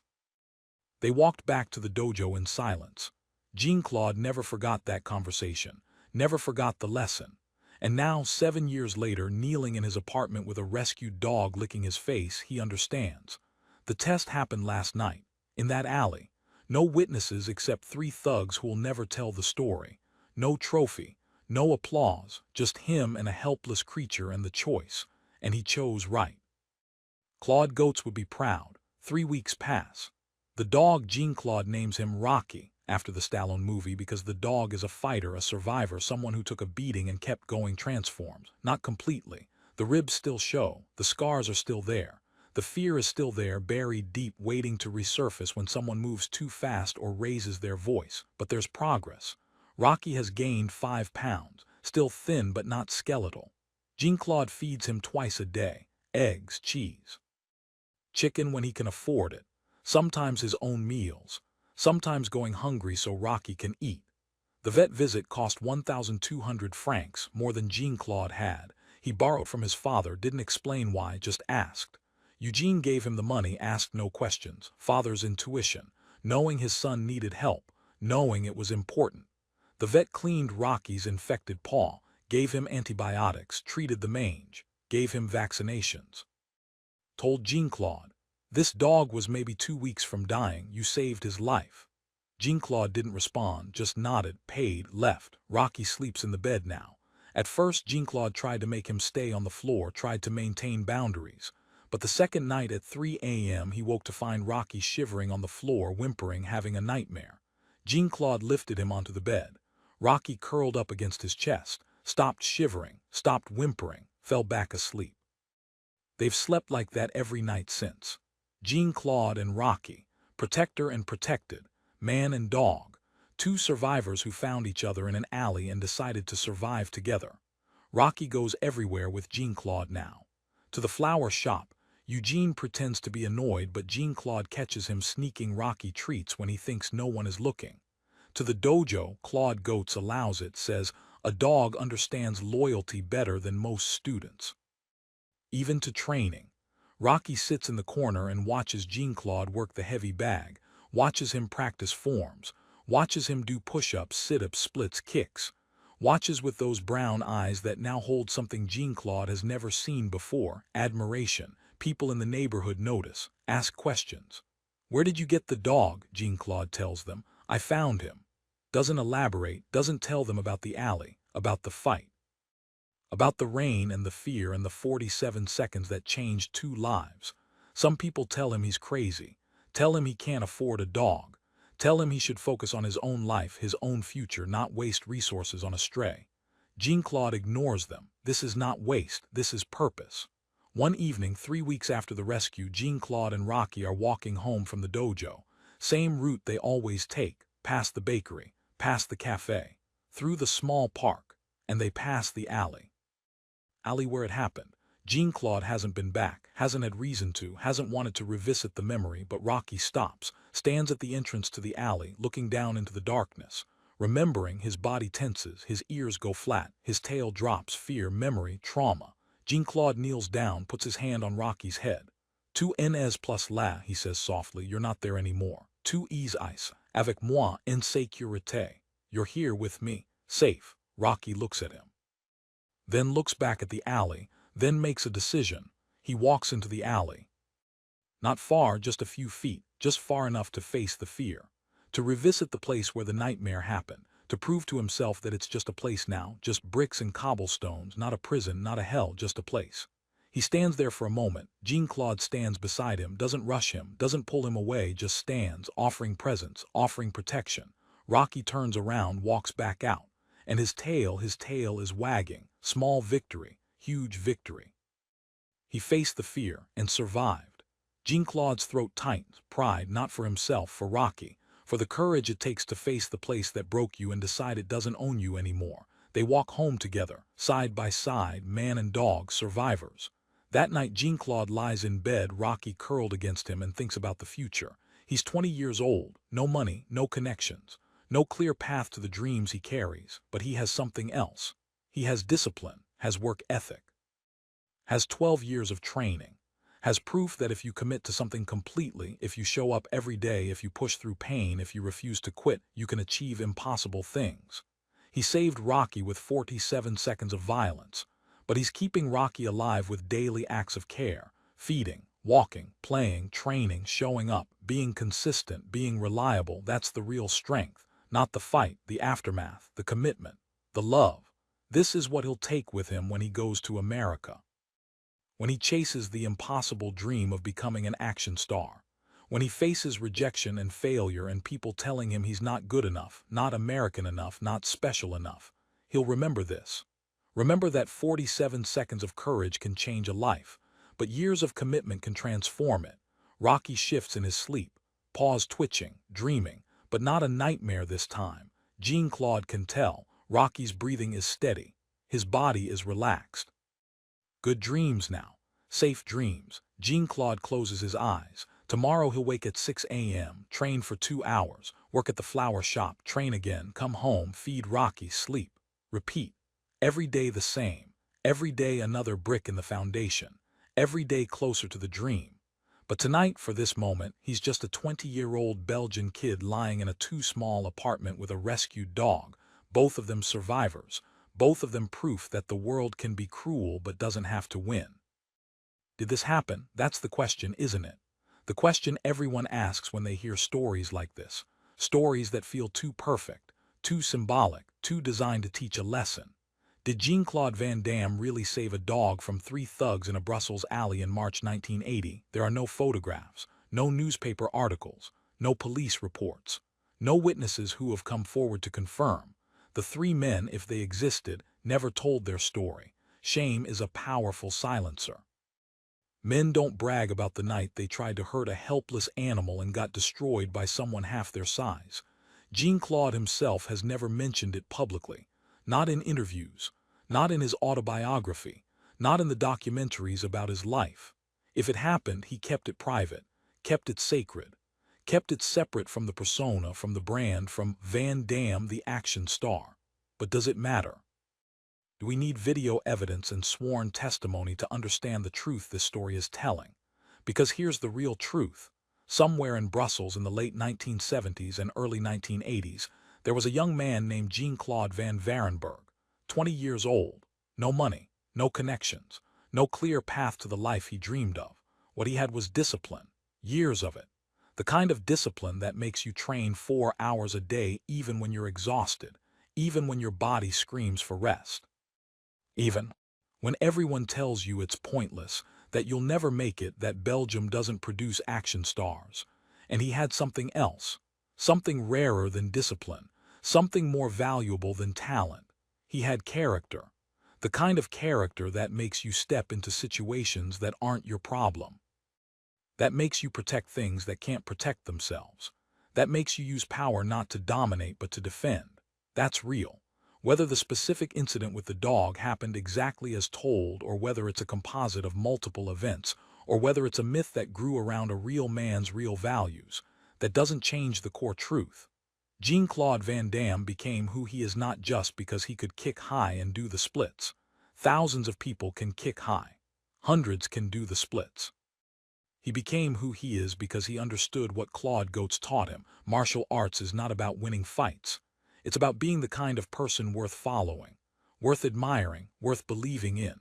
They walked back to the dojo in silence. Jean-Claude never forgot that conversation, never forgot the lesson. And now, 7 years later, kneeling in his apartment with a rescued dog licking his face, he understands. The test happened last night, in that alley. No witnesses except 3 thugs who will never tell the story. No trophy, no applause, just him and a helpless creature and the choice. And he chose right. Claude Goetz would be proud. 3 weeks pass. The dog, Jean-Claude names him Rocky, after the Stallone movie, because the dog is a fighter, a survivor, someone who took a beating and kept going, transformed. Not completely. The ribs still show. The scars are still there. The fear is still there, buried deep, waiting to resurface when someone moves too fast or raises their voice. But there's progress. Rocky has gained 5 pounds, still thin but not skeletal. Jean-Claude feeds him twice a day, eggs, cheese, chicken when he can afford it, sometimes his own meals, sometimes going hungry so Rocky can eat. The vet visit cost 1,200 francs, more than Jean-Claude had. He borrowed from his father, didn't explain why, just asked. Eugene gave him the money, asked no questions. Father's intuition, knowing his son needed help, knowing it was important. The vet cleaned Rocky's infected paw, gave him antibiotics, treated the mange, gave him vaccinations. Told Jean-Claude, "This dog was maybe 2 weeks from dying, you saved his life." Jean-Claude didn't respond, just nodded, paid, left. Rocky sleeps in the bed now. At first, Jean-Claude tried to make him stay on the floor, tried to maintain boundaries. But the second night at 3 a.m. he woke to find Rocky shivering on the floor, whimpering, having a nightmare. Jean-Claude lifted him onto the bed. Rocky curled up against his chest, stopped shivering, stopped whimpering, fell back asleep. They've slept like that every night since. Jean-Claude and Rocky, protector and protected, man and dog, two survivors who found each other in an alley and decided to survive together. Rocky goes everywhere with Jean-Claude now. To the flower shop, Eugene pretends to be annoyed, but Jean-Claude catches him sneaking Rocky treats when he thinks no one is looking. To the dojo, Claude Goetz allows it, says, "A dog understands loyalty better than most students." Even to training. Rocky sits in the corner and watches Jean-Claude work the heavy bag, watches him practice forms, watches him do push-ups, sit-ups, splits, kicks, watches with those brown eyes that now hold something Jean-Claude has never seen before, admiration. People in the neighborhood notice, ask questions. "Where did you get the dog?" Jean-Claude tells them. "I found him." Doesn't elaborate, doesn't tell them about the alley, about the fight, about the rain and the fear and the 47 seconds that changed 2 lives. Some people tell him he's crazy, tell him he can't afford a dog, tell him he should focus on his own life, his own future, not waste resources on a stray. Jean-Claude ignores them. This is not waste, this is purpose. One evening, 3 weeks after the rescue, Jean-Claude and Rocky are walking home from the dojo. Same route they always take, past the bakery, past the cafe, through the small park, and they pass the alley. Alley where it happened. Jean-Claude hasn't been back, hasn't had reason to, hasn't wanted to revisit the memory, but Rocky stops, stands at the entrance to the alley, looking down into the darkness. Remembering, his body tenses, his ears go flat, his tail drops, fear, memory, trauma. Jean-Claude kneels down, puts his hand on Rocky's head. "Tu n'es plus là," he says softly, "you're not there anymore. Tu es ici, avec moi en sécurité. You're here with me, safe." Rocky looks at him, then looks back at the alley, then makes a decision. He walks into the alley. Not far, just a few feet, just far enough to face the fear, to revisit the place where the nightmare happened, to prove to himself that it's just a place now, just bricks and cobblestones, not a prison, not a hell, just a place. He stands there for a moment. Jean-Claude stands beside him, doesn't rush him, doesn't pull him away, just stands, offering presence, offering protection. Rocky turns around, walks back out, and his tail is wagging. Small victory, huge victory. He faced the fear and survived. Jean-Claude's throat tightens, pride, not for himself, for Rocky, for the courage it takes to face the place that broke you and decide it doesn't own you anymore. They walk home together, side by side, man and dog, survivors. That night, Jean-Claude lies in bed, Rocky curled against him, and thinks about the future. He's 20 years old, no money, no connections, no clear path to the dreams he carries, but he has something else. He has discipline, has work ethic, has 12 years of training, has proof that if you commit to something completely, if you show up every day, if you push through pain, if you refuse to quit, you can achieve impossible things. He saved Rocky with 47 seconds of violence, but he's keeping Rocky alive with daily acts of care, feeding, walking, playing, training, showing up, being consistent, being reliable. That's the real strength, not the fight, the aftermath, the commitment, the love. This is what he'll take with him when he goes to America, when he chases the impossible dream of becoming an action star, when he faces rejection and failure and people telling him he's not good enough, not American enough, not special enough. He'll remember this. Remember that 47 seconds of courage can change a life, but years of commitment can transform it. Rocky shifts in his sleep, paws twitching, dreaming, but not a nightmare this time. Jean-Claude can tell. Rocky's breathing is steady. His body is relaxed. Good dreams now. Safe dreams. Jean-Claude closes his eyes. Tomorrow he'll wake at 6 a.m., train for 2 hours, work at the flower shop, train again, come home, feed Rocky, sleep. Repeat. Every day the same. Every day another brick in the foundation. Every day closer to the dream. But tonight, for this moment, he's just a 20-year-old Belgian kid lying in a too-small apartment with a rescued dog, both of them survivors, both of them proof that the world can be cruel but doesn't have to win. Did this happen? That's the question, isn't it? The question everyone asks when they hear stories like this. Stories that feel too perfect, too symbolic, too designed to teach a lesson. Did Jean-Claude Van Damme really save a dog from 3 thugs in a Brussels alley in March 1980? There are no photographs, no newspaper articles, no police reports, no witnesses who have come forward to confirm. The 3 men, if they existed, never told their story. Shame is a powerful silencer. Men don't brag about the night they tried to hurt a helpless animal and got destroyed by someone half their size. Jean-Claude himself has never mentioned it publicly, not in interviews, not in his autobiography, not in the documentaries about his life. If it happened, he kept it private, kept it sacred, kept it separate from the persona, from the brand, from Van Damme, the action star. But does it matter? Do we need video evidence and sworn testimony to understand the truth this story is telling? Because here's the real truth. Somewhere in Brussels in the late 1970s and early 1980s, there was a young man named Jean-Claude Van Varenberg, 20 years old, no money, no connections, no clear path to the life he dreamed of. What he had was discipline, years of it. The kind of discipline that makes you train 4 hours a day even when you're exhausted, even when your body screams for rest. Even when everyone tells you it's pointless, that you'll never make it, that Belgium doesn't produce action stars. And he had something else, something rarer than discipline, something more valuable than talent. He had character, the kind of character that makes you step into situations that aren't your problem, that makes you protect things that can't protect themselves, that makes you use power not to dominate but to defend. That's real. Whether the specific incident with the dog happened exactly as told, or whether it's a composite of multiple events, or whether it's a myth that grew around a real man's real values, that doesn't change the core truth. Jean-Claude Van Damme became who he is not just because he could kick high and do the splits. Thousands of people can kick high. Hundreds can do the splits. He became who he is because he understood what Claude Goetz taught him. Martial arts is not about winning fights. It's about being the kind of person worth following, worth admiring, worth believing in.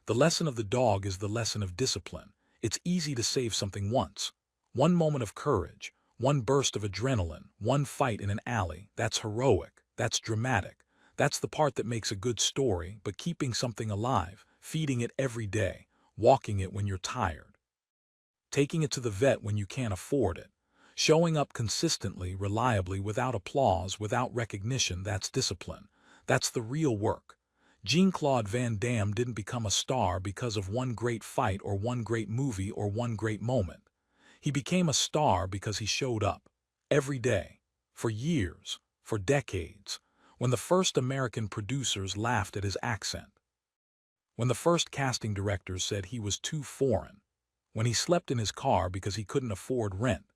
The lesson of the dog is the lesson of discipline. It's easy to save something once. One moment of courage, one burst of adrenaline, one fight in an alley. That's heroic, that's dramatic. That's the part that makes a good story, but keeping something alive, feeding it every day, walking it when you're tired, taking it to the vet when you can't afford it, showing up consistently, reliably, without applause, without recognition, that's discipline. That's the real work. Jean-Claude Van Damme didn't become a star because of one great fight or one great movie or one great moment. He became a star because he showed up. Every day. For years. For decades. When the first American producers laughed at his accent. When the first casting directors said he was too foreign. When he slept in his car because he couldn't afford rent.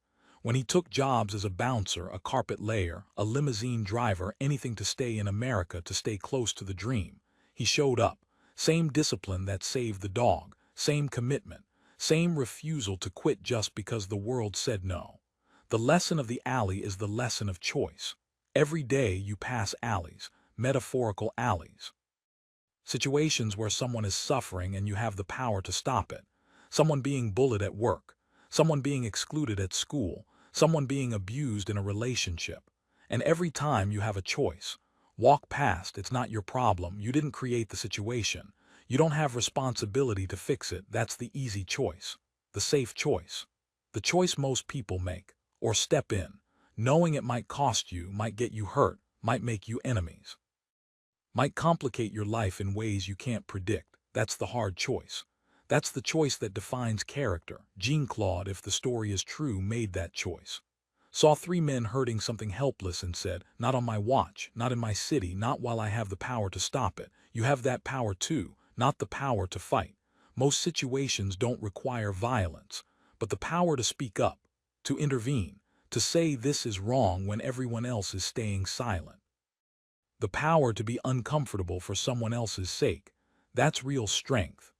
When he took jobs as a bouncer, a carpet layer, a limousine driver, anything to stay in America, to stay close to the dream. He showed up. Same discipline that saved the dog. Same commitment. Same refusal to quit just because the world said no. The lesson of the alley is the lesson of choice. Every day you pass alleys, metaphorical alleys. Situations where someone is suffering and you have the power to stop it. Someone being bullied at work. Someone being excluded at school, someone being abused in a relationship. And every time you have a choice. Walk past, it's not your problem, you didn't create the situation. You don't have responsibility to fix it, that's the easy choice. The safe choice. The choice most people make, or step in, knowing it might cost you, might get you hurt, might make you enemies. Might complicate your life in ways you can't predict, that's the hard choice. That's the choice that defines character. Jean-Claude, if the story is true, made that choice. Saw 3 men hurting something helpless and said, not on my watch, not in my city, not while I have the power to stop it. You have that power too, not the power to fight. Most situations don't require violence, but the power to speak up, to intervene, to say this is wrong when everyone else is staying silent. The power to be uncomfortable for someone else's sake. That's real strength.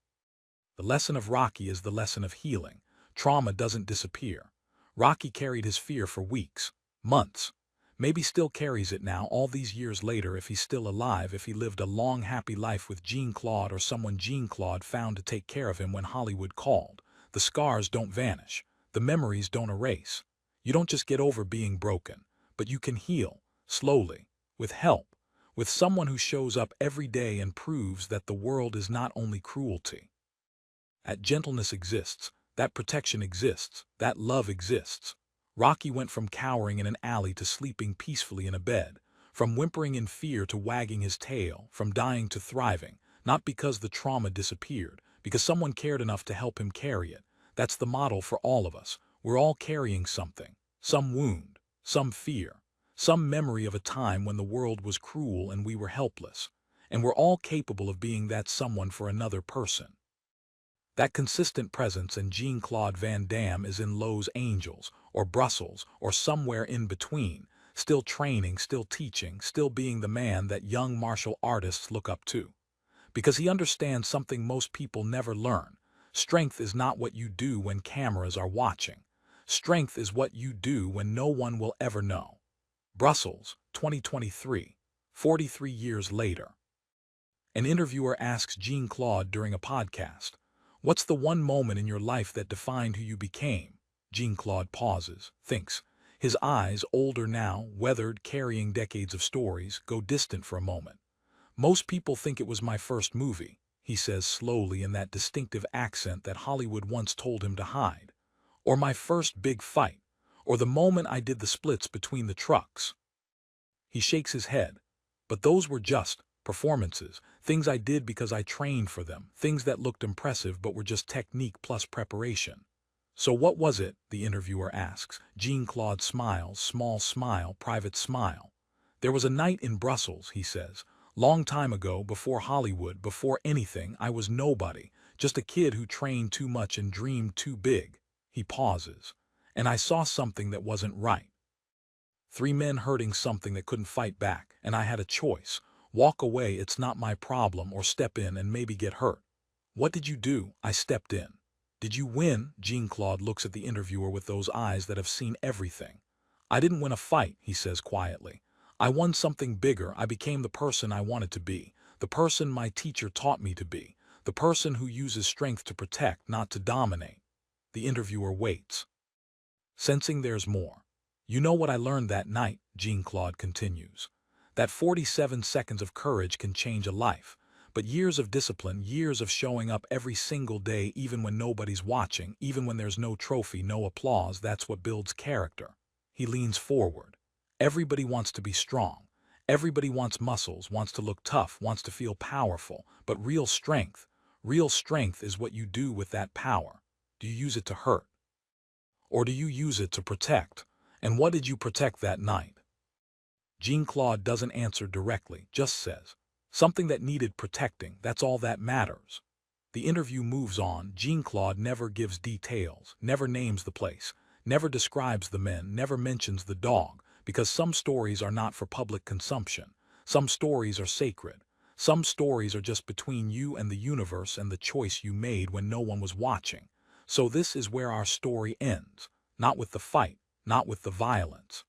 The lesson of Rocky is the lesson of healing. Trauma doesn't disappear. Rocky carried his fear for weeks, months. Maybe still carries it now, all these years later, if he's still alive, if he lived a long, happy life with Jean-Claude or someone Jean-Claude found to take care of him when Hollywood called. The scars don't vanish. The memories don't erase. You don't just get over being broken, but you can heal, slowly, with help, with someone who shows up every day and proves that the world is not only cruelty. That gentleness exists, that protection exists, that love exists. Rocky went from cowering in an alley to sleeping peacefully in a bed, from whimpering in fear to wagging his tail, from dying to thriving, not because the trauma disappeared, because someone cared enough to help him carry it. That's the model for all of us. We're all carrying something, some wound, some fear, some memory of a time when the world was cruel and we were helpless. And we're all capable of being that someone for another person. That consistent presence in Jean-Claude Van Damme is in Los Angeles, or Brussels, or somewhere in between, still training, still teaching, still being the man that young martial artists look up to. Because he understands something most people never learn. Strength is not what you do when cameras are watching. Strength is what you do when no one will ever know. Brussels, 2023, 43 years later. An interviewer asks Jean-Claude during a podcast, "What's the one moment in your life that defined who you became?" Jean-Claude pauses, thinks. His eyes, older now, weathered, carrying decades of stories, go distant for a moment. "Most people think it was my first movie," he says slowly in that distinctive accent that Hollywood once told him to hide. "Or my first big fight. Or the moment I did the splits between the trucks." He shakes his head. "But those were just performances, things I did because I trained for them, things that looked impressive but were just technique plus preparation." "So what was it?" the interviewer asks. Jean-Claude smiles, small smile, private smile. "There was a night in Brussels," he says. "Long time ago, before Hollywood, before anything, I was nobody, just a kid who trained too much and dreamed too big." He pauses. "And I saw something that wasn't right. 3 men hurting something that couldn't fight back, and I had a choice. Walk away, it's not my problem, or step in and maybe get hurt. What did you do?" "I stepped in." "Did you win?" Jean-Claude looks at the interviewer with those eyes that have seen everything. "I didn't win a fight," he says quietly. "I won something bigger. I became the person I wanted to be, the person my teacher taught me to be, the person who uses strength to protect, not to dominate." The interviewer waits, sensing there's more. "You know what I learned that night?" Jean-Claude continues. "That 47 seconds of courage can change a life. But years of discipline, years of showing up every single day even when nobody's watching, even when there's no trophy, no applause, that's what builds character." He leans forward. "Everybody wants to be strong. Everybody wants muscles, wants to look tough, wants to feel powerful. But real strength is what you do with that power. Do you use it to hurt? Or do you use it to protect? And what did you protect that night?" Jean-Claude doesn't answer directly, just says, "Something that needed protecting, that's all that matters." The interview moves on. Jean-Claude never gives details, never names the place, never describes the men, never mentions the dog, because some stories are not for public consumption. Some stories are sacred. Some stories are just between you and the universe and the choice you made when no one was watching. So this is where our story ends, not with the fight, not with the violence,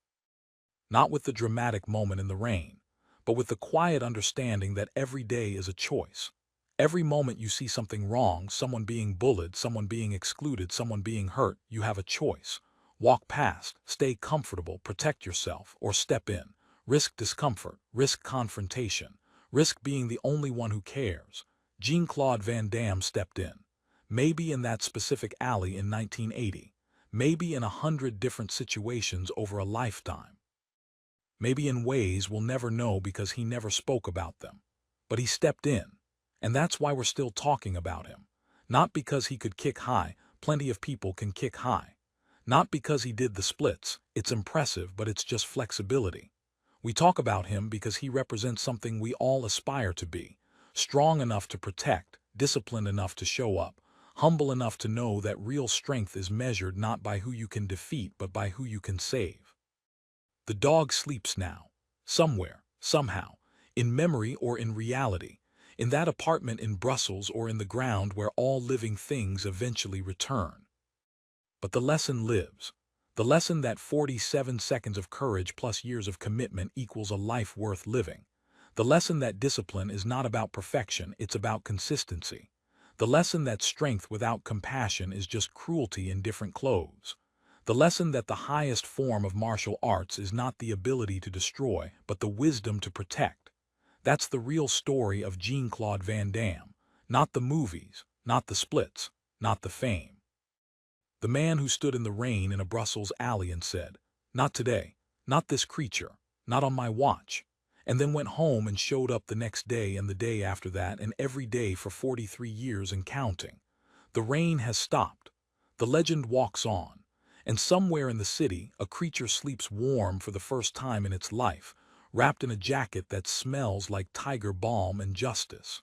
not with the dramatic moment in the rain, but with the quiet understanding that every day is a choice. Every moment you see something wrong, someone being bullied, someone being excluded, someone being hurt, you have a choice. Walk past, stay comfortable, protect yourself, or step in. Risk discomfort, risk confrontation, risk being the only one who cares. Jean-Claude Van Damme stepped in. Maybe in that specific alley in 1980. Maybe in 100 different situations over a lifetime. Maybe in ways we'll never know because he never spoke about them. But he stepped in, and that's why we're still talking about him. Not because he could kick high, plenty of people can kick high. Not because he did the splits, it's impressive, but it's just flexibility. We talk about him because he represents something we all aspire to be. Strong enough to protect, disciplined enough to show up, humble enough to know that real strength is measured not by who you can defeat but by who you can save. The dog sleeps now, somewhere, somehow, in memory or in reality, in that apartment in Brussels or in the ground where all living things eventually return. But the lesson lives. The lesson that 47 seconds of courage plus years of commitment equals a life worth living. The lesson that discipline is not about perfection, it's about consistency. The lesson that strength without compassion is just cruelty in different clothes. The lesson that the highest form of martial arts is not the ability to destroy, but the wisdom to protect. That's the real story of Jean-Claude Van Damme. Not the movies, not the splits, not the fame. The man who stood in the rain in a Brussels alley and said, "Not today, not this creature, not on my watch," and then went home and showed up the next day and the day after that and every day for 43 years and counting. The rain has stopped. The legend walks on. And somewhere in the city, a creature sleeps warm for the first time in its life, wrapped in a jacket that smells like tiger balm and justice.